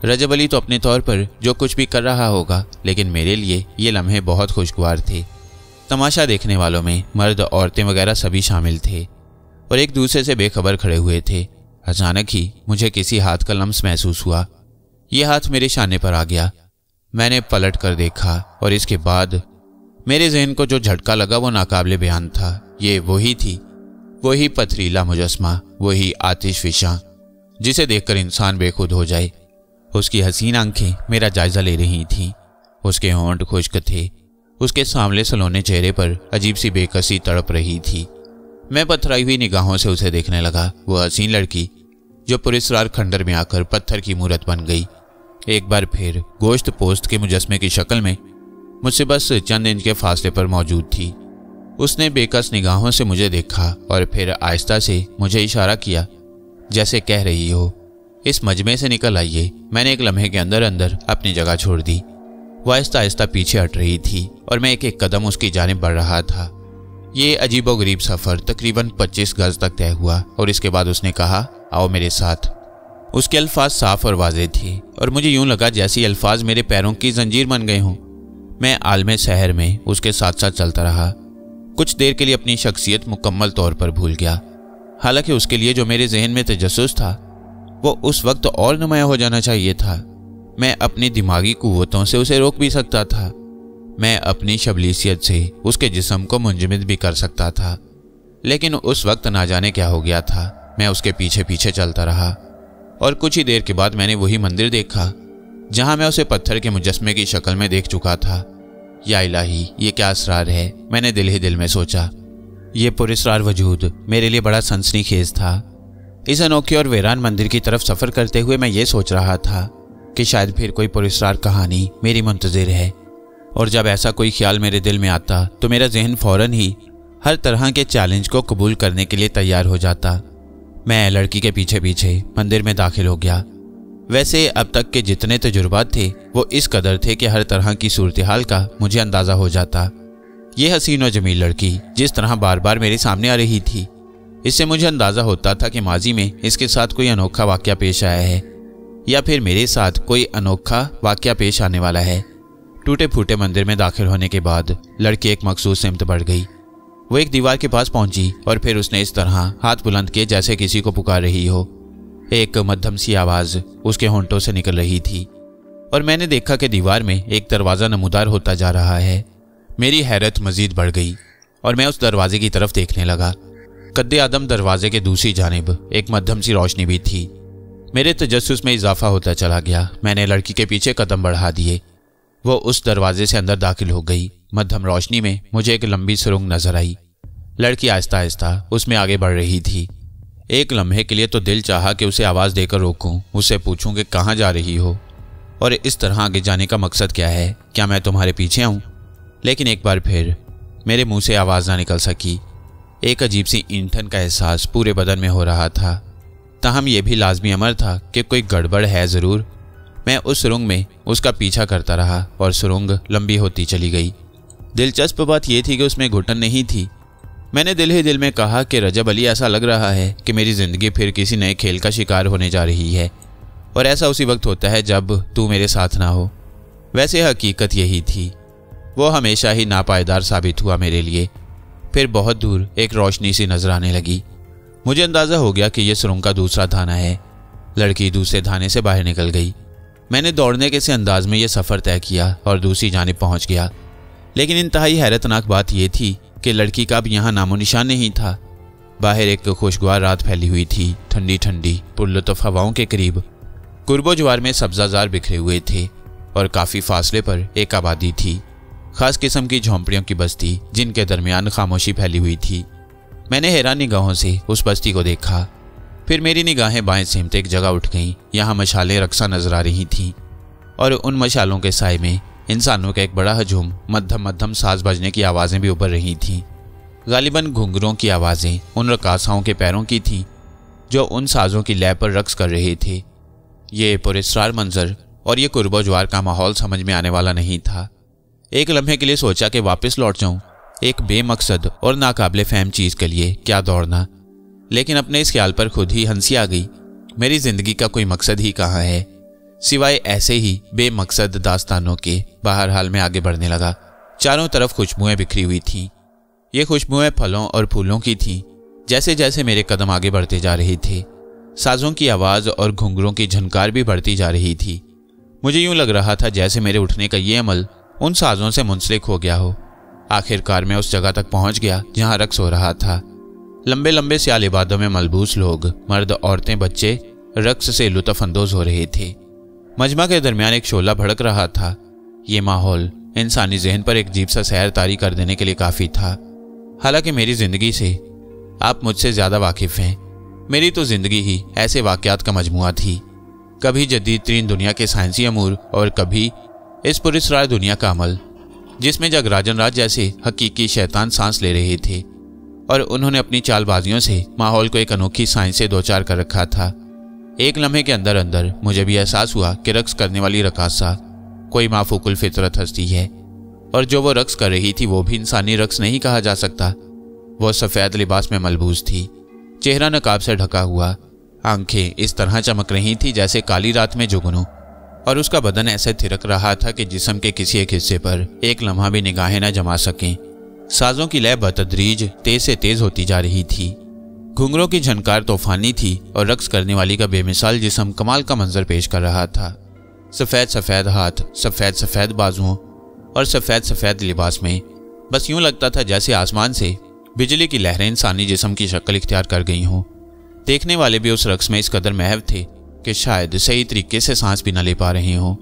रजब अली तो अपने तौर पर जो कुछ भी कर रहा होगा, लेकिन मेरे लिए ये लम्हे बहुत खुशगवार थे। तमाशा देखने वालों में मर्द, औरतें वगैरह सभी शामिल थे और एक दूसरे से बेखबर खड़े हुए थे। अचानक ही मुझे किसी हाथ का लम्स महसूस हुआ। ये हाथ मेरे शाने पर आ गया। मैंने पलट कर देखा और इसके बाद मेरे जहन को जो झटका लगा वो नाकाबिले बयान था। ये वही थी, वही पथरीला मुजस्मा, वही आतिशफिशां जिसे देखकर इंसान बेखुद हो जाए। उसकी हसीन आंखें मेरा जायजा ले रही थीं। उसके होंठ खुश्क थे। उसके सांवले सलोने चेहरे पर अजीब सी बेकसी तड़प रही थी। मैं पथराई हुई निगाहों से उसे देखने लगा। वो हसीन लड़की जो पुरस्कार खंडर में आकर पत्थर की मूरत बन गई, एक बार फिर गोश्त पोस्त के मुजस्मे की शक्ल में मुझसे बस चंद इंच के फासले पर मौजूद थी। उसने बेकस निगाहों से मुझे देखा और फिर आहिस्ता से मुझे इशारा किया, जैसे कह रही हो, इस मजमे से निकल आइए। मैंने एक लम्हे के अंदर अंदर अपनी जगह छोड़ दी। वो आहिस्ता आहिस्ता पीछे हट रही थी और मैं एक एक कदम उसकी जानिब बढ़ रहा था। ये अजीबोगरीब सफ़र तकरीबन 25 गज तक तय हुआ और इसके बाद उसने कहा, आओ मेरे साथ। उसके अल्फाज साफ और वाज़ेह थे और मुझे यूं लगा जैसे अल्फाज मेरे पैरों की जंजीर बन गए हों। मैं आलमे शहर में उसके साथ साथ चलता रहा। कुछ देर के लिए अपनी शख्सियत मुकम्मल तौर पर भूल गया। हालांकि उसके लिए जो मेरे जहन में तजस्सुस था वो उस वक्त और नुमायां हो जाना चाहिए था। मैं अपनी दिमागी कुव्वतों से उसे रोक भी सकता था। मैं अपनी शबलीसियत से उसके जिस्म को मुंजमद भी कर सकता था। लेकिन उस वक्त ना जाने क्या हो गया था। मैं उसके पीछे पीछे चलता रहा और कुछ ही देर के बाद मैंने वही मंदिर देखा जहां मैं उसे पत्थर के मुजस्मे की शक्ल में देख चुका था। या इलाही, ये क्या असरार है, मैंने दिल ही दिल में सोचा। ये पुरस्कार वजूद मेरे लिए बड़ा सनसनीखेज था। इस अनोखे और वीरान मंदिर की तरफ सफ़र करते हुए मैं ये सोच रहा था कि शायद फिर कोई पुरस्कार कहानी मेरी मुंतज़िर है। और जब ऐसा कोई ख्याल मेरे दिल में आता तो मेरा जहन फ़ौरन ही हर तरह के चैलेंज को कबूल करने के लिए तैयार हो जाता। मैं लड़की के पीछे पीछे मंदिर में दाखिल हो गया। वैसे अब तक के जितने तजुर्बात थे वो इस कदर थे कि हर तरह की सूरत हाल का मुझे अंदाज़ा हो जाता। ये हसीन और जमील लड़की जिस तरह बार बार मेरे सामने आ रही थी, इससे मुझे अंदाज़ा होता था कि माजी में इसके साथ कोई अनोखा वाक़या पेश आया है या फिर मेरे साथ कोई अनोखा वाक़या पेश आने वाला है। टूटे फूटे मंदिर में दाखिल होने के बाद लड़की एक मखसूस सिमत बढ़ गई। वो एक दीवार के पास पहुंची और फिर उसने इस तरह हाथ बुलंद किए जैसे किसी को पुकार रही हो। एक मध्यम सी आवाज़ उसके होंठों से निकल रही थी और मैंने देखा कि दीवार में एक दरवाज़ा नमूदार होता जा रहा है। मेरी हैरत मज़ीद बढ़ गई और मैं उस दरवाजे की तरफ देखने लगा। कद्दे आदम दरवाजे के दूसरी जानिब एक मध्यम सी रोशनी भी थी। मेरे तजस्सुस में इजाफा होता चला गया। मैंने लड़की के पीछे कदम बढ़ा दिए। वो उस दरवाजे से अंदर दाखिल हो गई। मध्यम रोशनी में मुझे एक लंबी सुरंग नजर आई। लड़की आहिस्ता आहिस्ता उसमें आगे बढ़ रही थी। एक लम्हे के लिए तो दिल चाहा कि उसे आवाज़ देकर रोकूं, उससे पूछूं कि कहाँ जा रही हो और इस तरह आगे जाने का मकसद क्या है, क्या मैं तुम्हारे पीछे आऊँ? लेकिन एक बार फिर मेरे मुंह से आवाज़ ना निकल सकी। एक अजीब सी ईंधन का एहसास पूरे बदन में हो रहा था। ताहम यह भी लाजमी अमर था कि कोई गड़बड़ है ज़रूर। मैं उस सुरंग में उसका पीछा करता रहा और सुरंग लंबी होती चली गई। दिलचस्प बात यह थी कि उसमें घुटन नहीं थी। मैंने दिल ही दिल में कहा कि रजब अली, ऐसा लग रहा है कि मेरी ज़िंदगी फिर किसी नए खेल का शिकार होने जा रही है और ऐसा उसी वक्त होता है जब तू मेरे साथ ना हो। वैसे हकीकत यही थी। वो हमेशा ही नापायदार साबित हुआ मेरे लिए। फिर बहुत दूर एक रोशनी सी नजर आने लगी। मुझे अंदाज़ा हो गया कि यह सुरंग का दूसरा धाना है। लड़की दूसरे धाने से बाहर निकल गई। मैंने दौड़ने के से अंदाज में यह सफ़र तय किया और दूसरी जानिब पहुंच गया। लेकिन इंतहाई हैरतनाक बात यह थी कि लड़की का अब यहाँ नामो निशान नहीं था। बाहर एक खुशगवार रात फैली हुई थी, ठंडी ठंडी पुरलुत्फ हवाओं के करीब। कुर्बो ज्वार में सब्ज़ाजार बिखरे हुए थे और काफ़ी फासले पर एक आबादी थी, ख़ास किस्म की झोंपड़ियों की बस्ती जिनके दरमियान खामोशी फैली हुई थी। मैंने हैरान निगाहों से उस बस्ती को देखा। फिर मेरी निगाहें बाएं सिमत एक जगह उठ गईं। यहाँ मशालें रक्सा नजर आ रही थीं और उन मशालों के साए में इंसानों का एक बड़ा हजूम, मध्यम मध्यम साज बजने की आवाज़ें भी उभर रही थीं। गालिबन घुंघरों की आवाज़ें उन रकासाओं के पैरों की थीं जो उन साजों की लय पर रक्स कर रहे थे। ये पुरस्कार मंजर और ये कुर्बो ज्वार का माहौल समझ में आने वाला नहीं था। एक लम्हे के लिए सोचा कि वापस लौट जाऊं, एक बेमकसद और नाकाबिले फ़हम चीज़ के लिए क्या दौड़ना। लेकिन अपने इस ख्याल पर खुद ही हंसी आ गई। मेरी ज़िंदगी का कोई मकसद ही कहाँ है सिवाय ऐसे ही बेमकसद दास्तानों के। बहरहाल में आगे बढ़ने लगा। चारों तरफ खुशबुएं बिखरी हुई थीं। ये खुशबुएं फलों और फूलों की थीं। जैसे जैसे मेरे कदम आगे बढ़ते जा रहे थे, साजों की आवाज़ और घुंघरों की झनकार भी बढ़ती जा रही थी। मुझे यूं लग रहा था जैसे मेरे उठने का ये अमल उन साजों से मुंसलिक हो गया हो। आखिरकार मैं उस जगह तक पहुंच गया जहां रक्स हो रहा था। लंबे लंबे स्याह लिबासों में मलबूस लोग, मर्द, औरतें, बच्चे रक्स से लुत्फ अंदोज हो रहे थे। मजमा के दरमियान एक शोला भड़क रहा था। ये माहौल इंसानी जहन पर एक अजीब सा सहर तारी कर देने के लिए काफ़ी था। हालांकि मेरी ज़िंदगी से आप मुझसे ज़्यादा वाकिफ़ हैं। मेरी तो ज़िंदगी ही ऐसे वाक़यात का मजमुआ थी, कभी जदीद तरीन दुनिया के साइंसी अमूर और कभी इस पुरस्कार दुनिया का अमल, जिसमें जगराजन राज जैसे हकीकी शैतान सांस ले रहे थे और उन्होंने अपनी चालबाजियों से माहौल को एक अनोखी साइंस से दो चार कर रखा था। एक लम्हे के अंदर अंदर मुझे भी एहसास हुआ कि रक्स करने वाली रकासा कोई माफूकुल फितरत हस्ती है, और जो वो रक्स कर रही थी वो भी इंसानी रक्स नहीं कहा जा सकता। वो सफ़ेद लिबास में मलबूस थी, चेहरा नकाब से ढका हुआ, आंखें इस तरह चमक रही थी जैसे काली रात में जुगनू, और उसका बदन ऐसे थिरक रहा था कि जिस्म के किसी एक हिस्से पर एक लम्हा भी निगाहें न जमा सकें। साजों की लय बतदरीज तेज से तेज होती जा रही थी। घुंघरों की झनकार तूफानी थी और रक्स करने वाली का बेमिसाल जिस्म कमाल का मंजर पेश कर रहा था। सफ़ेद सफ़ेद हाथ, सफ़ेद सफ़ेद बाजुओं और सफ़ेद सफ़ेद लिबास में बस यूं लगता था जैसे आसमान से बिजली की लहरें इंसानी जिस्म की शक्ल इख्तियार कर गई हों। देखने वाले भी उस रक्स में इस कदर महव थे कि शायद सही तरीके से सांस भी न ले पा रहे हों।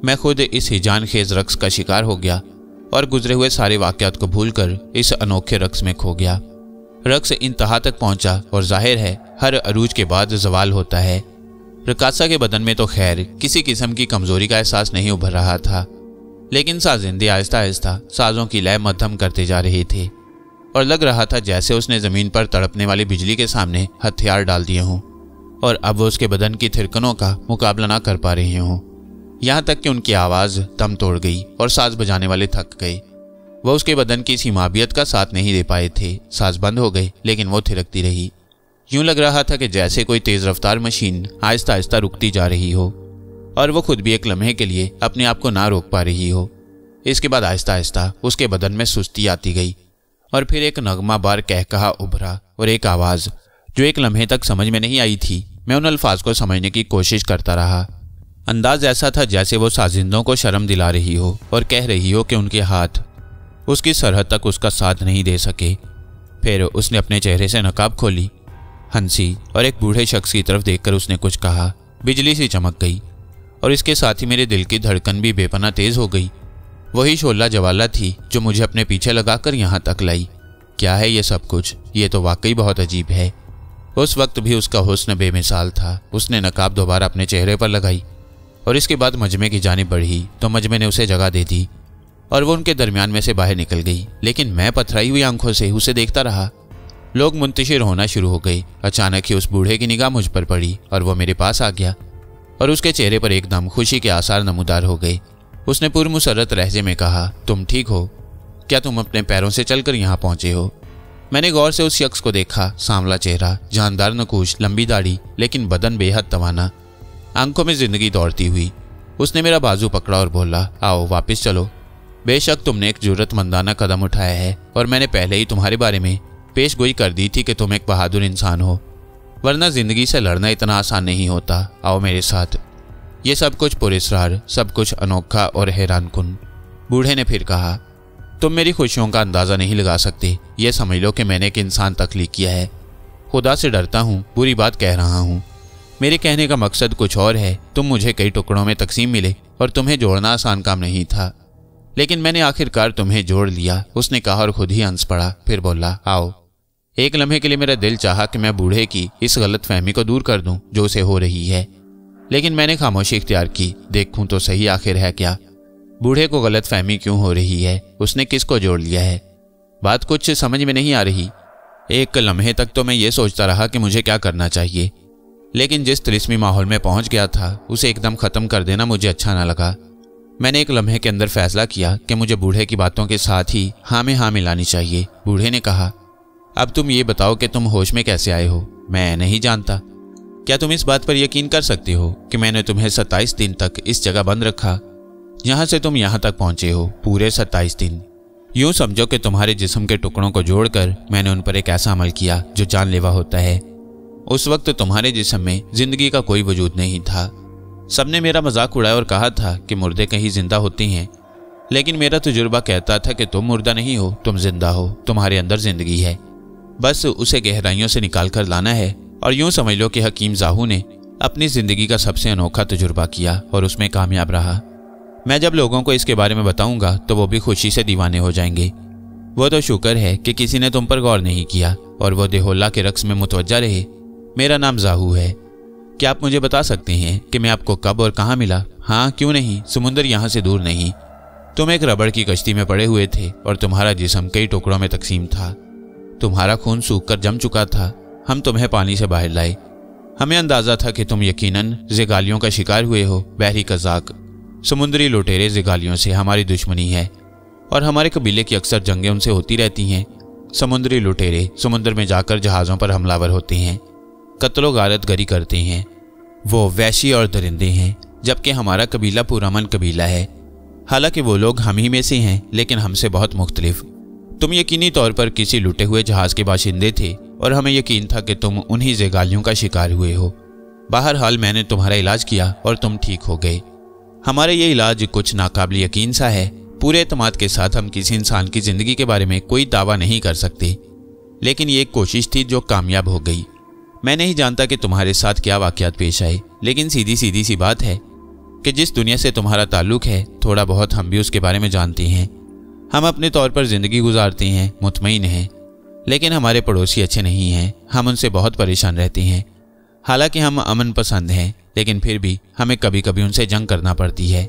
मैं खुद इस हिजान खेज रक्स का शिकार हो गया और गुजरे हुए सारे वाक़यात को भूलकर इस अनोखे रक्स में खो गया। रक्स इंतहा तक पहुंचा और जाहिर है हर अरूज के बाद जवाल होता है। रकासा के बदन में तो खैर किसी किस्म की कमजोरी का एहसास नहीं उभर रहा था, लेकिन साजिंदे आहिस्ता आहिस्ता साजों की लय मध्यम करते जा रहे थे और लग रहा था जैसे उसने ज़मीन पर तड़पने वाली बिजली के सामने हथियार डाल दिए हों और अब वो उसके बदन की थिरकनों का मुकाबला ना कर पा रहे हों। यहाँ तक कि उनकी आवाज़ दम तोड़ गई और साज बजाने वाले थक गए। वह उसके बदन की सीमाबियत का साथ नहीं दे पाए थे। साज बंद हो गए लेकिन वो थिरकती रही। यूं लग रहा था कि जैसे कोई तेज़ रफ्तार मशीन आहिस्ता आहिस्ता रुकती जा रही हो और वो खुद भी एक लम्हे के लिए अपने आप को ना रोक पा रही हो। इसके बाद आहिस्ता आहिस्ता उसके बदन में सुस्ती आती गई और फिर एक नगमा बार कहकहा उभरा और एक आवाज़ जो एक लम्हे तक समझ में नहीं आई थी। मैं उन अल्फाज को समझने की कोशिश करता रहा। अंदाज ऐसा था जैसे वो साजिंदों को शर्म दिला रही हो और कह रही हो कि उनके हाथ उसकी सरहद तक उसका साथ नहीं दे सके। फिर उसने अपने चेहरे से नकाब खोली, हंसी और एक बूढ़े शख्स की तरफ देखकर उसने कुछ कहा। बिजली सी चमक गई और इसके साथ ही मेरे दिल की धड़कन भी बेपनाह तेज हो गई। वही शोला जवाला थी जो मुझे अपने पीछे लगाकर यहाँ तक लाई। क्या है ये सब कुछ? ये तो वाकई बहुत अजीब है। उस वक्त भी उसका हुस्न बेमिसाल था। उसने नकाब दोबारा अपने चेहरे पर लगाई और इसके बाद मजमे की जानिब बढ़ी तो मजमे ने उसे जगह दे दी और वो उनके दरमियान में से बाहर निकल गई। लेकिन मैं पथराई हुई आंखों से उसे देखता रहा। लोग मुंतशिर होना शुरू हो गए। अचानक ही उस बूढ़े की निगाह मुझ पर पड़ी और वो मेरे पास आ गया और उसके चेहरे पर एकदम खुशी के आसार नमूदार हो गए। उसने पुरमुसर्रत लहजे में कहा, तुम ठीक हो? क्या तुम अपने पैरों से चलकर यहाँ पहुँचे हो? मैंने गौर से उस शख्स को देखा। सांवला चेहरा, जानदार नकूश, लंबी दाढ़ी, लेकिन बदन बेहद तवाना, आंखों में जिंदगी दौड़ती हुई। उसने मेरा बाजू पकड़ा और बोला, आओ वापस चलो। बेशक तुमने एक जुर्रतमंदाना कदम उठाया है और मैंने पहले ही तुम्हारे बारे में पेशगोई कर दी थी कि तुम एक बहादुर इंसान हो, वरना जिंदगी से लड़ना इतना आसान नहीं होता। आओ मेरे साथ। ये सब कुछ पुरस्कार, सब कुछ अनोखा और हैरानकुन। बूढ़े ने फिर कहा, तुम मेरी खुशियों का अंदाज़ा नहीं लगा सकते। ये समझ लो कि मैंने एक इंसान तख्लीक किया है। खुदा से डरता हूँ, बुरी बात कह रहा हूँ। मेरे कहने का मकसद कुछ और है। तुम मुझे कई टुकड़ों में तकसीम मिले और तुम्हें जोड़ना आसान काम नहीं था, लेकिन मैंने आखिरकार तुम्हें जोड़ लिया। उसने कहा और खुद ही हंस पड़ा। फिर बोला, आओ। एक लम्हे के लिए मेरा दिल चाहा कि मैं बूढ़े की इस गलत फहमी को दूर कर दूं जो उसे हो रही है, लेकिन मैंने खामोशी इख्तियार की। देखूं तो सही आखिर है क्या? बूढ़े को गलत फहमी क्यों हो रही है? उसने किसको जोड़ लिया है? बात कुछ समझ में नहीं आ रही। एक लम्हे तक तो मैं ये सोचता रहा कि मुझे क्या करना चाहिए, लेकिन जिस तिलिस्मी माहौल में पहुंच गया था उसे एकदम ख़त्म कर देना मुझे अच्छा ना लगा। मैंने एक लम्हे के अंदर फैसला किया कि मुझे बूढ़े की बातों के साथ ही हाँ में हाँ मिलानी चाहिए। बूढ़े ने कहा, अब तुम ये बताओ कि तुम होश में कैसे आए हो? मैं नहीं जानता। क्या तुम इस बात पर यकीन कर सकते हो कि मैंने तुम्हें 27 दिन तक इस जगह बंद रखा जहाँ से तुम यहाँ तक पहुँचे हो? पूरे 27 दिन। यूँ समझो कि तुम्हारे जिस्म के टुकड़ों को जोड़कर मैंने उन पर एक ऐसा अमल किया जो जानलेवा होता है। उस वक्त तुम्हारे जिस्म में जिंदगी का कोई वजूद नहीं था। सबने मेरा मजाक उड़ाया और कहा था कि मुर्दे कहीं जिंदा होते हैं लेकिन मेरा तजुर्बा कहता था कि तुम मुर्दा नहीं हो, तुम जिंदा हो, तुम्हारे अंदर जिंदगी है, बस उसे गहराइयों से निकाल कर लाना है। और यूं समझ लो कि हकीम जाहू ने अपनी जिंदगी का सबसे अनोखा तजुर्बा किया और उसमें कामयाब रहा। मैं जब लोगों को इसके बारे में बताऊंगा तो वो भी खुशी से दीवाने हो जाएंगे। वो तो शुक्र है कि किसी ने तुम पर गौर नहीं किया और वो देहोल्ला के रक्स में मुतवज्जा रहे। मेरा नाम जाहू है। क्या आप मुझे बता सकते हैं कि मैं आपको कब और कहाँ मिला? हाँ, क्यों नहीं, समुंदर यहाँ से दूर नहीं। तुम एक रबड़ की कश्ती में पड़े हुए थे और तुम्हारा जिस्म कई टुकड़ों में तकसीम था। तुम्हारा खून सूख कर जम चुका था। हम तुम्हें पानी से बाहर लाए। हमें अंदाजा था कि तुम यकीनन ज़िगालियों का शिकार हुए हो। बहरी कज़ाक, समुद्री लुटेरे ज़िगालियों से हमारी दुश्मनी है और हमारे कबीले की अक्सर जंगें उनसे होती रहती हैं। समुद्री लुटेरे समुद्र में जाकर जहाज़ों पर हमलावर होते हैं, कत्लो गारत गरी करते हैं। वो वैशी और दरिंदे हैं, जबकि हमारा कबीला पुरअमन कबीला है। हालांकि वो लोग हम ही में से हैं, लेकिन हमसे बहुत मुख्तलिफ। तुम यकीनी तौर पर किसी लुटे हुए जहाज़ के बाशिंदे थे और हमें यकीन था कि तुम उन्हीं ज़िगालियों का शिकार हुए हो। बहरहाल मैंने तुम्हारा इलाज किया और तुम ठीक हो गए। हमारा ये इलाज कुछ नाकाबिल यकीन सा है। पूरे एतमाद के साथ हम किसी इंसान की ज़िंदगी के बारे में कोई दावा नहीं कर सकते, लेकिन ये एक कोशिश थी जो कामयाब हो गई। मैं नहीं जानता कि तुम्हारे साथ क्या वाक़यात पेश आए, लेकिन सीधी सी बात है कि जिस दुनिया से तुम्हारा ताल्लुक़ है, थोड़ा बहुत हम भी उसके बारे में जानते हैं। हम अपने तौर पर ज़िंदगी गुजारते हैं, मुतमईन हैं, लेकिन हमारे पड़ोसी अच्छे नहीं हैं। हम उनसे बहुत परेशान रहते हैं। हालांकि हम अमन पसंद हैं, लेकिन फिर भी हमें कभी कभी उनसे जंग करना पड़ती है।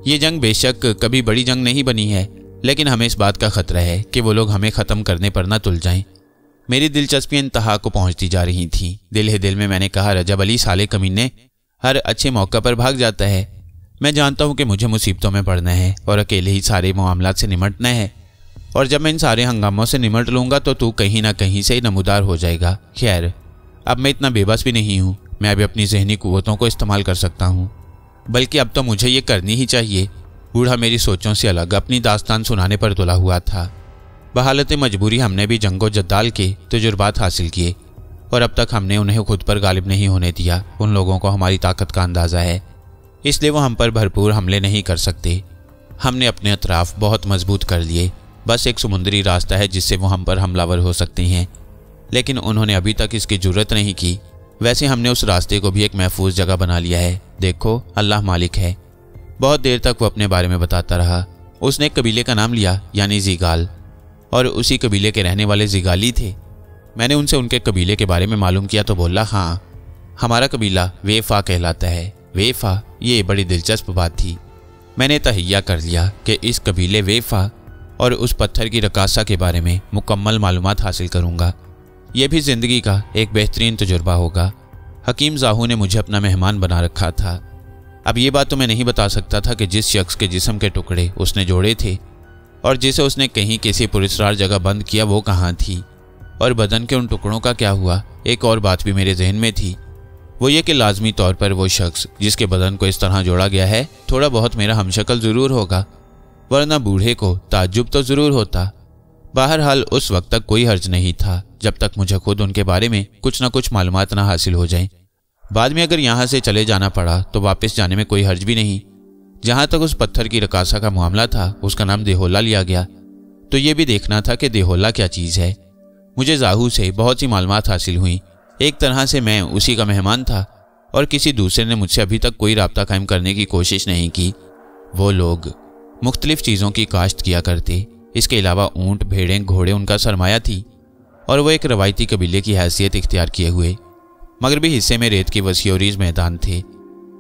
ये जंग बेशक कभी बड़ी जंग नहीं बनी है, लेकिन हमें इस बात का खतरा है कि वो लोग हमें ख़त्म करने पर न तुल जाएं। मेरी दिलचस्पी इंतहा को पहुंचती जा रही थी। दिल ही दिल में मैंने कहा, रजब अली साले कमीने हर अच्छे मौका पर भाग जाता है। मैं जानता हूं कि मुझे मुसीबतों में पड़ना है और अकेले ही सारे मामलात से निमटना है, और जब मैं इन सारे हंगामों से निमट लूँगा तो तू कहीं ना कहीं से नमूदार हो जाएगा। खैर, अब मैं इतना बेबस भी नहीं हूँ। मैं अभी अपनी जहनी कुव्वतों को इस्तेमाल कर सकता हूँ, बल्कि अब तो मुझे ये करनी ही चाहिए। बूढ़ा मेरी सोचों से अलग अपनी दास्तान सुनाने पर तुला हुआ था। बहालत मजबूरी हमने भी जंगो जद्दाल के तजुर्बात हासिल किए और अब तक हमने उन्हें खुद पर गालिब नहीं होने दिया। उन लोगों को हमारी ताकत का अंदाज़ा है, इसलिए वो हम पर भरपूर हमले नहीं कर सकते। हमने अपने अतराफ बहुत मजबूत कर लिए। बस एक समुद्री रास्ता है जिससे वो हम पर हमलावर हो सकते हैं, लेकिन उन्होंने अभी तक इसकी जरूरत नहीं की। वैसे हमने उस रास्ते को भी एक महफूज जगह बना लिया है। देखो, अल्लाह मालिक है। बहुत देर तक वो अपने बारे में बताता रहा। उसने एक कबीले का नाम लिया, यानी ज़िगाल, और उसी कबीले के रहने वाले ज़िगाली थे। मैंने उनसे उनके कबीले के बारे में मालूम किया तो बोला, हाँ, हमारा कबीला वेफा कहलाता है। वेफा, ये बड़ी दिलचस्प बात थी। मैंने तहैया कर लिया कि इस कबीले वेफा और उस पत्थर की रकासा के बारे में मुकम्मल मालूमात हासिल करूँगा। यह भी ज़िंदगी का एक बेहतरीन तजुर्बा होगा। हकीम जाहू ने मुझे अपना मेहमान बना रखा था। अब ये बात तो मैं नहीं बता सकता था कि जिस शख्स के जिस्म के टुकड़े उसने जोड़े थे और जिसे उसने कहीं किसी पुरस्कार जगह बंद किया, वो कहाँ थी, और बदन के उन टुकड़ों का क्या हुआ। एक और बात भी मेरे जहन में थी, वो ये कि लाजमी तौर पर वो शख्स जिसके बदन को इस तरह जोड़ा गया है थोड़ा बहुत मेरा हमशक्ल ज़रूर होगा, वरना बूढ़े को ताज्जुब तो ज़रूर होता। बहरहाल उस वक्त तक कोई हर्ज नहीं था जब तक मुझे खुद उनके बारे में कुछ न कुछ मालूमात ना हासिल हो जाएं। बाद में अगर यहाँ से चले जाना पड़ा तो वापस जाने में कोई हर्ज भी नहीं। जहाँ तक उस पत्थर की रकासा का मामला था, उसका नाम देहोला लिया गया, तो ये भी देखना था कि देहोला क्या चीज़ है। मुझे जाहू से बहुत सी मालूमात हासिल हुई। एक तरह से मैं उसी का मेहमान था और किसी दूसरे ने मुझसे अभी तक कोई राब्ता कायम करने की कोशिश नहीं की। वो लोग मुख्तलिफ चीज़ों की काश्त किया करते। इसके अलावा ऊँट, भेड़ें, घोड़े उनका सरमाया थी और वो एक रवायती कबीले की हैसियत इख्तियार किए हुए। मगरबी हिस्से में रेत के वसीओरीज मैदान थे,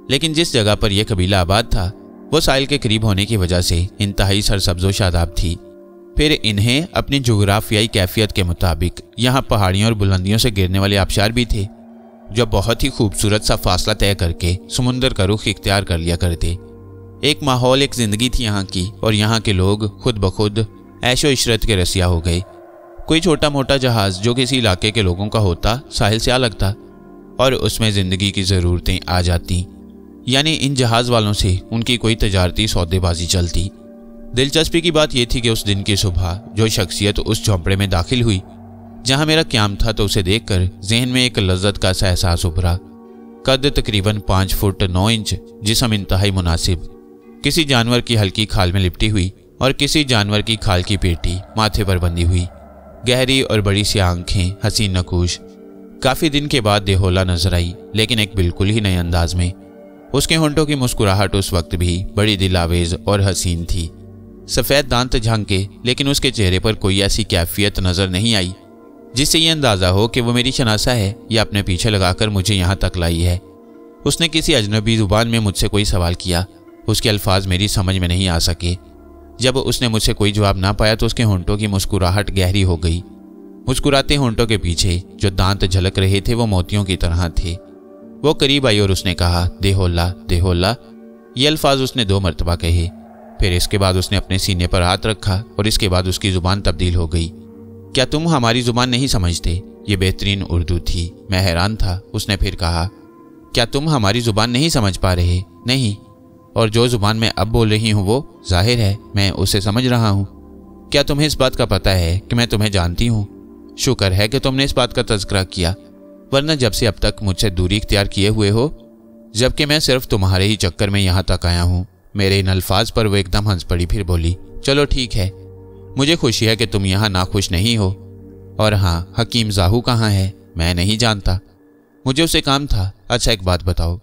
लेकिन जिस जगह पर यह कबीला आबाद था वो साहिल के करीब होने की वजह से इंतहाई सरसब्ज़ो शादाब थी। फिर इन्हें अपनी जोग्राफियाई कैफियत के मुताबिक यहाँ पहाड़ियों और बुलंदियों से गिरने वाले आबशार भी थे, जो बहुत ही खूबसूरत सा फासला तय करके समुंदर का रुख इख्तियार कर लिया करते। एक माहौल, एक ज़िंदगी थी यहाँ की, और यहाँ के लोग खुद ब खुद ऐशो इशरत के रसिया हो गए। कोई छोटा मोटा जहाज़ जो किसी इलाके के लोगों का होता साहिल से आ लगता और उसमें ज़िंदगी की ज़रूरतें आ जाती, यानी इन जहाज़ वालों से उनकी कोई तजारती सौदेबाजी चलती। दिलचस्पी की बात यह थी कि उस दिन की सुबह जो शख्सियत उस झोंपड़े में दाखिल हुई जहाँ मेरा क़याम था, तो उसे देखकर जहन में एक लज्जत का सा एहसास उभरा। कद तकरीबन 5 फुट 9 इंच, जिस्म इंतहाई मुनासिब, किसी जानवर की हल्की खाल में लिपटी हुई और किसी जानवर की खाल की पेटी माथे पर बंधी हुई, गहरी और बड़ी सी आंखें, हसीन नकूश। काफी दिन के बाद देहोला नजर आई, लेकिन एक बिल्कुल ही नए अंदाज में। उसके होंठों की मुस्कुराहट उस वक्त भी बड़ी दिलावेज और हसीन थी। सफेद दांत झांके, लेकिन उसके चेहरे पर कोई ऐसी कैफियत नजर नहीं आई जिससे ये अंदाजा हो कि वो मेरी शनासा है या अपने पीछे लगाकर मुझे यहाँ तक लाई है। उसने किसी अजनबी जुबान में मुझसे कोई सवाल किया। उसके अल्फाज मेरी समझ में नहीं आ सके। जब उसने मुझसे कोई जवाब ना पाया तो उसके होंठों की मुस्कुराहट गहरी हो गई। मुस्कुराते होंठों के पीछे जो दांत झलक रहे थे वो मोतियों की तरह थे। वो करीब आई और उसने कहा, देहोला देहोला। ये अल्फाज उसने 2 मरतबा कहे। फिर इसके बाद उसने अपने सीने पर हाथ रखा और इसके बाद उसकी जुबान तब्दील हो गई। क्या तुम हमारी जुबान नहीं समझते? ये बेहतरीन उर्दू थी। मैं हैरान था। उसने फिर कहा, क्या तुम हमारी जुबान नहीं समझ पा रहे? नहीं। और जो जुबान मैं अब बोल रही हूँ वो जाहिर है मैं उसे समझ रहा हूँ। क्या तुम्हें इस बात का पता है कि मैं तुम्हें जानती हूँ? शुक्र है कि तुमने इस बात का तज़किरा किया, वरना जब से अब तक मुझसे दूरी इख्तियार किए हुए हो, जबकि मैं सिर्फ तुम्हारे ही चक्कर में यहाँ तक आया हूँ। मेरे इन अल्फाज पर वो एकदम हंस पड़ी, फिर बोली, चलो ठीक है, मुझे खुशी है कि तुम यहाँ नाखुश नहीं हो। और हाँ, हकीम ज़ाहू कहाँ है? मैं नहीं जानता, मुझे उसे काम था। अच्छा एक बात बताओ,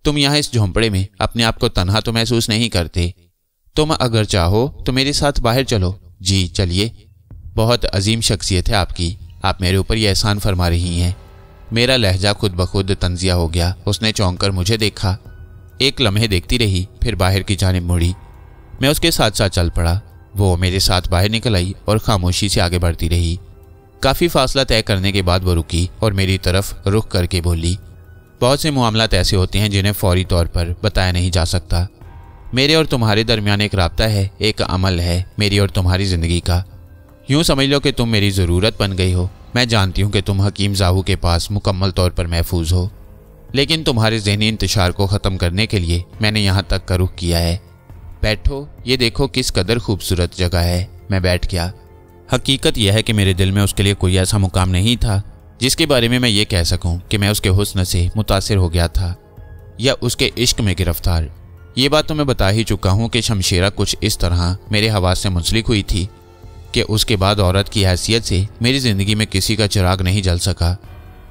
तुम यहाँ इस झोंपड़े में अपने आप को तन्हा तो महसूस नहीं करते? तुम अगर चाहो तो मेरे साथ बाहर चलो। जी चलिए। बहुत अजीम शख्सियत है आपकी, आप मेरे ऊपर यह एहसान फरमा रही हैं। मेरा लहजा खुद ब खुद तंजिया हो गया। उसने चौंक कर मुझे देखा, एक लम्हे देखती रही, फिर बाहर की जानिब मुड़ी। मैं उसके साथ साथ चल पड़ा। वो मेरे साथ बाहर निकल आई और खामोशी से आगे बढ़ती रही। काफ़ी फासला तय करने के बाद वो रुकी और मेरी तरफ रुख करके बोली, बहुत से मामलात ऐसे होते हैं जिन्हें फौरी तौर पर बताया नहीं जा सकता। मेरे और तुम्हारे दरमियान एक राब्ता है, एक अमल है मेरी और तुम्हारी ज़िंदगी का। यूँ समझ लो कि तुम मेरी ज़रूरत बन गई हो। मैं जानती हूँ कि तुम हकीम ज़ाहू के पास मुकम्मल तौर पर महफूज हो, लेकिन तुम्हारे ज़हनी इंतशार को ख़त्म करने के लिए मैंने यहाँ तक का रुख किया है। बैठो, ये देखो किस कदर खूबसूरत जगह है। मैं बैठ गया। हकीकत यह है कि मेरे दिल में उसके लिए कोई ऐसा मुकाम नहीं था जिसके बारे में मैं ये कह सकूं कि मैं उसके हुस्न से मुतासिर हो गया था या उसके इश्क में गिरफ्तार। ये बात तो मैं बता ही चुका हूं कि शमशेरा कुछ इस तरह मेरे हवास से मुंसलिक हुई थी कि उसके बाद औरत की हैसियत से मेरी ज़िंदगी में किसी का चिराग नहीं जल सका।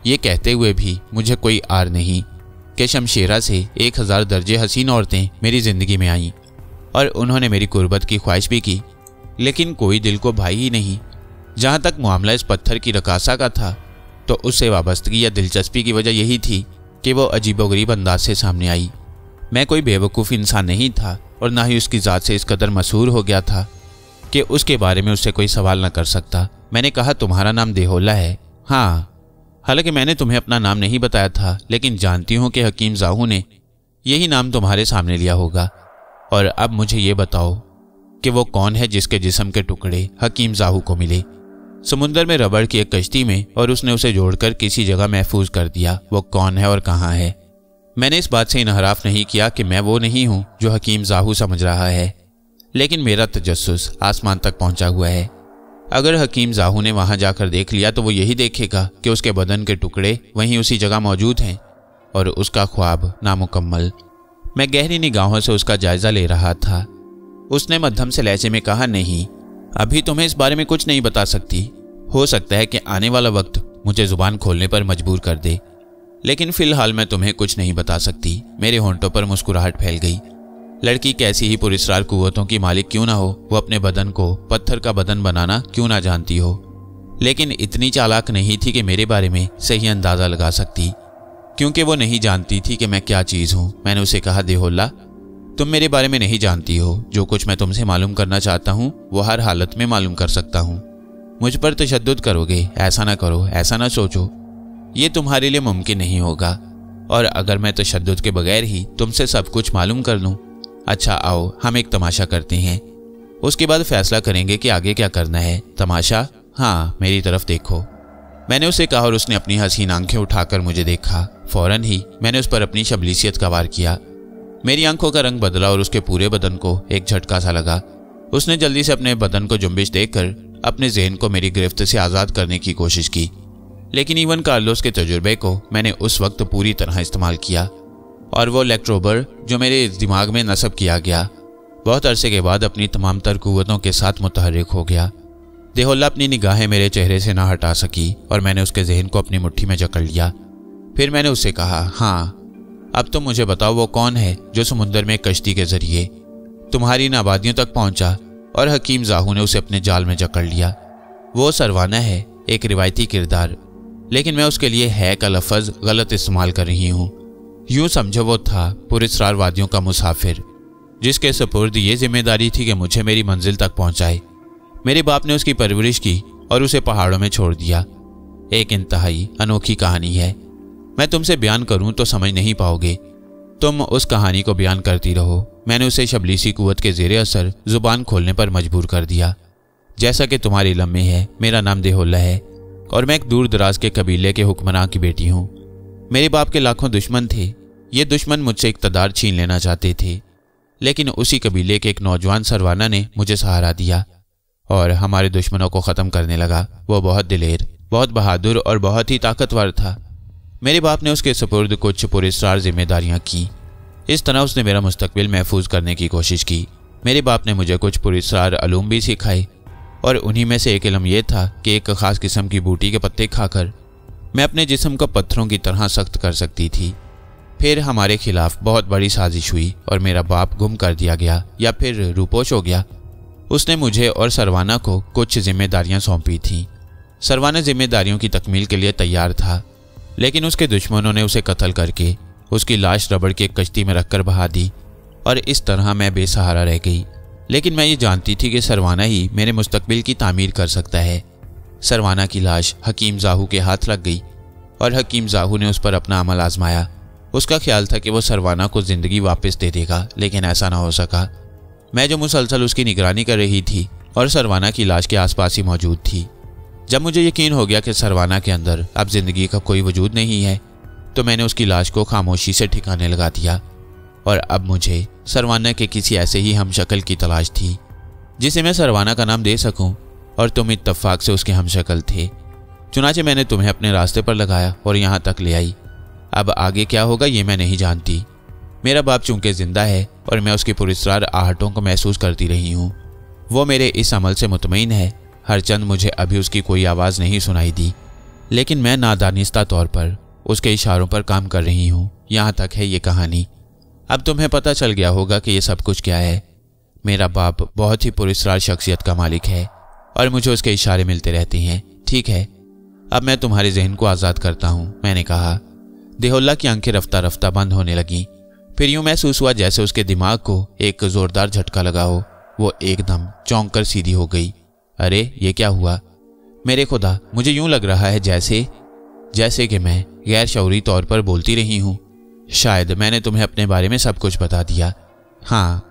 ये कहते हुए भी मुझे कोई आर नहीं कि शमशेरा से 1000 दर्जे हसीन औरतें मेरी ज़िंदगी में आईं और उन्होंने मेरी कुर्बत की ख्वाहिश भी की, लेकिन कोई दिल को भाई ही नहीं। जहाँ तक मामला इस पत्थर की रकासा का था तो उससे वाबस्तगी या दिलचस्पी की वजह यही थी कि वो अजीबोगरीब अंदाज से सामने आई। मैं कोई बेवकूफ़ इंसान नहीं था और ना ही उसकी ज़ात से इस कदर मशहूर हो गया था कि उसके बारे में उससे कोई सवाल न कर सकता। मैंने कहा, तुम्हारा नाम देहोला है? हाँ। हालांकि मैंने तुम्हें अपना नाम नहीं बताया था, लेकिन जानती हूँ कि हकीम ज़ाहू ने यही नाम तुम्हारे सामने लिया होगा। और अब मुझे ये बताओ कि वो कौन है जिसके जिस्म के टुकड़े हकीम ज़ाहू को मिले समुंदर में रबड़ की एक कश्ती में, और उसने उसे जोड़कर किसी जगह महफूज कर दिया? वो कौन है और कहाँ है? मैंने इस बात से इनहराफ नहीं किया कि मैं वो नहीं हूँ जो हकीम ज़ाहू समझ रहा है, लेकिन मेरा तजस्सुस आसमान तक पहुँचा हुआ है। अगर हकीम ज़ाहू ने वहाँ जाकर देख लिया तो वो यही देखेगा कि उसके बदन के टुकड़े वहीं उसी जगह मौजूद हैं और उसका ख्वाब नामुकम्मल। मैं गहरी निगाहों से उसका जायज़ा ले रहा था। उसने मध्यम से लहजे में कहा, नहीं, अभी तुम्हें इस बारे में कुछ नहीं बता सकती। हो सकता है कि आने वाला वक्त मुझे ज़ुबान खोलने पर मजबूर कर दे, लेकिन फ़िलहाल मैं तुम्हें कुछ नहीं बता सकती। मेरे होंठों पर मुस्कुराहट फैल गई। लड़की कैसी ही पुरस्कार कुव्वतों की मालिक क्यों ना हो, वो अपने बदन को पत्थर का बदन बनाना क्यों ना जानती हो, लेकिन इतनी चालाक नहीं थी कि मेरे बारे में सही अंदाज़ा लगा सकती, क्योंकि वो नहीं जानती थी कि मैं क्या चीज़ हूँ। मैंने उसे कहा, देहोला, तुम मेरे बारे में नहीं जानती हो। जो कुछ मैं तुमसे मालूम करना चाहता हूँ वो हर हालत में मालूम कर सकता हूँ। मुझ पर तशद्दुद करोगे? ऐसा ना करो, ऐसा ना सोचो, ये तुम्हारे लिए मुमकिन नहीं होगा। और अगर मैं तशद्दुद के बगैर ही तुमसे सब कुछ मालूम कर लूँ? अच्छा आओ हम एक तमाशा करते हैं, उसके बाद फैसला करेंगे कि आगे क्या करना है। तमाशा? हाँ, मेरी तरफ देखो, मैंने उसे कहा और उसने अपनी हसीन आंखें उठाकर मुझे देखा। फौरन ही मैंने उस पर अपनी शबलीसियत का वार किया। मेरी आंखों का रंग बदला और उसके पूरे बदन को एक झटका सा लगा। उसने जल्दी से अपने बदन को जुम्बिश देकर अपने ज़हन को मेरी गिरफ्त से आज़ाद करने की कोशिश की, लेकिन इवन कार्लोस के तजुर्बे को मैंने उस वक्त पूरी तरह इस्तेमाल किया और वो इलेक्ट्रोबर जो मेरे दिमाग में नस्ब किया गया बहुत अरसे के बाद अपनी तमाम तर कुव्वतों के साथ मुतहर्रिक हो गया। देहोल्ला अपनी निगाहें मेरे चेहरे से ना हटा सकी और मैंने उसके जहन को अपनी मुट्ठी में जकड़ लिया। फिर मैंने उससे कहा, हाँ अब तुम मुझे बताओ वो कौन है जो समुद्र में कश्ती के जरिए तुम्हारी इन आबादियों तक पहुंचा और हकीम जाहू ने उसे अपने जाल में जकड़ लिया। वो सरवाना है, एक रिवायती किरदार, लेकिन मैं उसके लिए है का लफ्ज़ गलत इस्तेमाल कर रही हूँ। यूँ समझो वो था पुरस्रार वादियों का मुसाफिर, जिसके सपुर्द ये जिम्मेदारी थी कि मुझे मेरी मंजिल तक पहुँचाए। मेरे बाप ने उसकी परवरिश की और उसे पहाड़ों में छोड़ दिया। एक इंतहाई अनोखी कहानी है। मैं तुमसे बयान करूं तो समझ नहीं पाओगे। तुम उस कहानी को बयान करती रहो। मैंने उसे शबलीसी कुव्वत के ज़ेरे असर जुबान खोलने पर मजबूर कर दिया। जैसा कि तुम्हारे इल्म में है, मेरा नाम देहोल्ला है और मैं एक दूर दराज के कबीले के हुक्मरान की बेटी हूँ। मेरे बाप के लाखों दुश्मन थे। ये दुश्मन मुझसे इक़्तिदार छीन लेना चाहते थे, लेकिन उसी कबीले के एक नौजवान सरवाना ने मुझे सहारा दिया और हमारे दुश्मनों को ख़त्म करने लगा। वो बहुत दिलेर, बहुत बहादुर और बहुत ही ताकतवर था। मेरे बाप ने उसके सपुर्द कुछ पुरस्रार जिम्मेदारियां की। इस तरह उसने मेरा मुस्तकबिल महफूज करने की कोशिश की। मेरे बाप ने मुझे कुछ पुरस्रार अलूम भी सिखाए और उन्हीं में से एक इल्म यह था कि एक ख़ास किस्म की बूटी के पत्ते खाकर मैं अपने जिस्म को पत्थरों की तरह सख्त कर सकती थी। फिर हमारे खिलाफ बहुत बड़ी साजिश हुई और मेरा बाप गुम कर दिया गया या फिर रूपोश हो गया। उसने मुझे और सरवाना को कुछ जिम्मेदारियां सौंपी थीं। सरवाना जिम्मेदारियों की तकमील के लिए तैयार था, लेकिन उसके दुश्मनों ने उसे कत्ल करके उसकी लाश रबड़ की एक कश्ती में रखकर बहा दी और इस तरह मैं बेसहारा रह गई। लेकिन मैं ये जानती थी कि सरवाना ही मेरे मुस्तकबिल की तामीर कर सकता है। सरवाना की लाश हकीम जाहू के हाथ लग गई और हकीम जाहू ने उस पर अपना अमल आजमाया। उसका ख्याल था कि वो सरवाना को ज़िंदगी वापस दे देगा, लेकिन ऐसा ना हो सका। मैं जो मुसलसल उसकी निगरानी कर रही थी और सरवाना की लाश के आसपास ही मौजूद थी। जब मुझे यकीन हो गया कि सरवाना के अंदर अब ज़िंदगी का कोई वजूद नहीं है, तो मैंने उसकी लाश को खामोशी से ठिकाने लगा दिया और अब मुझे सरवाना के किसी ऐसे ही हमशक्ल की तलाश थी जिसे मैं सरवाना का नाम दे सकूं, और तुम इत्तफाक से उसके हमशक्ल थे। चुनाचे मैंने तुम्हें अपने रास्ते पर लगाया और यहाँ तक ले आई। अब आगे क्या होगा ये मैं नहीं जानती। मेरा बाप चूंकि जिंदा है और मैं उसकी पुरस्रार आहटों को महसूस करती रही हूँ। वो मेरे इस अमल से मुतमईन है। हरचंद मुझे अभी उसकी कोई आवाज़ नहीं सुनाई दी, लेकिन मैं नादानिस्ता तौर पर उसके इशारों पर काम कर रही हूँ। यहाँ तक है ये कहानी। अब तुम्हें पता चल गया होगा कि ये सब कुछ क्या है। मेरा बाप बहुत ही पुरस्रार शख्सियत का मालिक है और मुझे उसके इशारे मिलते रहते हैं। ठीक है, अब मैं तुम्हारे जहन को आज़ाद करता हूँ, मैंने कहा। देहोल्ला की आंखें रफ्ता रफ्ता बंद होने लगीं। फिर यूं महसूस हुआ जैसे उसके दिमाग को एक ज़ोरदार झटका लगा हो। वो एकदम चौंक कर सीधी हो गई। अरे ये क्या हुआ? मेरे खुदा, मुझे यूं लग रहा है जैसे कि मैं गैर शऊरी तौर पर बोलती रही हूँ। शायद मैंने तुम्हें अपने बारे में सब कुछ बता दिया। हाँ,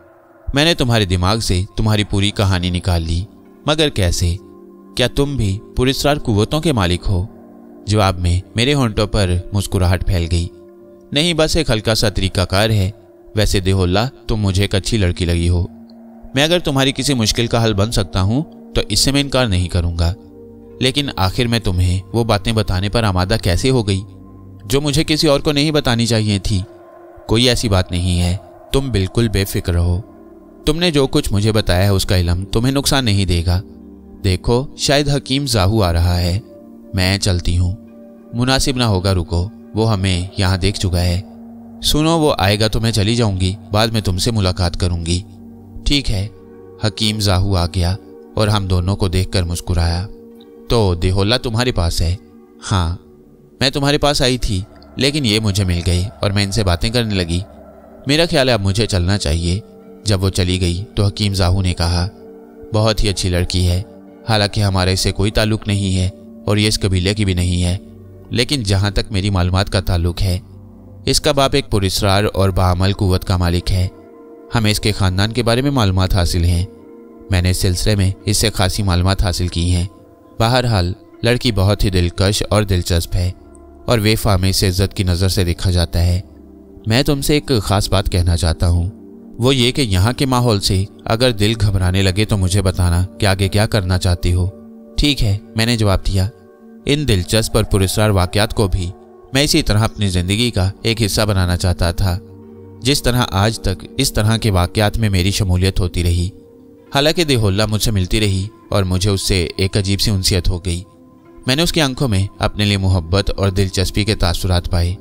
मैंने तुम्हारे दिमाग से तुम्हारी पूरी कहानी निकाल ली, मगर कैसे? क्या तुम भी पुरस्रार कुव्वतों के मालिक हो? जवाब में मेरे होंठों पर मुस्कुराहट फैल गई। नहीं, बस एक हल्का सा तरीकाकार है। वैसे देहोल्ला, तुम मुझे एक अच्छी लड़की लगी हो। मैं अगर तुम्हारी किसी मुश्किल का हल बन सकता हूँ तो इससे मैं इनकार नहीं करूँगा। लेकिन आखिर मैं तुम्हें वो बातें बताने पर आमादा कैसे हो गई जो मुझे किसी और को नहीं बतानी चाहिए थी? कोई ऐसी बात नहीं है, तुम बिल्कुल बेफिक्र हो। तुमने जो कुछ मुझे बताया है उसका इल्म तुम्हें नुकसान नहीं देगा। देखो, शायद हकीम जाहू आ रहा है। मैं चलती हूँ। मुनासिब ना होगा, रुको, वो हमें यहाँ देख चुका है। सुनो, वो आएगा तो मैं चली जाऊंगी, बाद में तुमसे मुलाकात करूंगी। ठीक है। हकीम जाहू आ गया और हम दोनों को देखकर मुस्कुराया। तो देहोल्ला तुम्हारे पास है? हाँ, मैं तुम्हारे पास आई थी, लेकिन ये मुझे मिल गए और मैं इनसे बातें करने लगी। मेरा ख्याल है अब मुझे चलना चाहिए। जब वो चली गई तो हकीम जाहू ने कहा, बहुत ही अच्छी लड़की है। हालांकि हमारा इससे कोई ताल्लुक नहीं है और ये इस कबीले की भी नहीं है, लेकिन जहाँ तक मेरी मालूमात का ताल्लुक है, इसका बाप एक पुरस्रार और बाअमल कुव्वत का मालिक है। हमें इसके ख़ानदान के बारे में मालूमात हासिल हैं। मैंने इस सिलसिले में इससे खासी मालूमात हासिल की हैं। बहरहाल लड़की बहुत ही दिलकश और दिलचस्प है और वेफा में इसे इज्जत की नज़र से देखा जाता है। मैं तुमसे एक ख़ास बात कहना चाहता हूँ, वो ये कि यहाँ के माहौल से अगर दिल घबराने लगे तो मुझे बताना कि आगे क्या करना चाहती हो। ठीक है, मैंने जवाब दिया। इन दिलचस्प और पुरस्कार वाक़यात को भी मैं इसी तरह अपनी ज़िंदगी का एक हिस्सा बनाना चाहता था। जिस तरह आज तक इस तरह के वाक़यात में मेरी शमूलियत होती रही। हालांकि देहोल्ला मुझसे मिलती रही और मुझे उससे एक अजीब सी उनसियत हो गई। मैंने उसकी आंखों में अपने लिए मोहब्बत और दिलचस्पी के तासुरात पाए।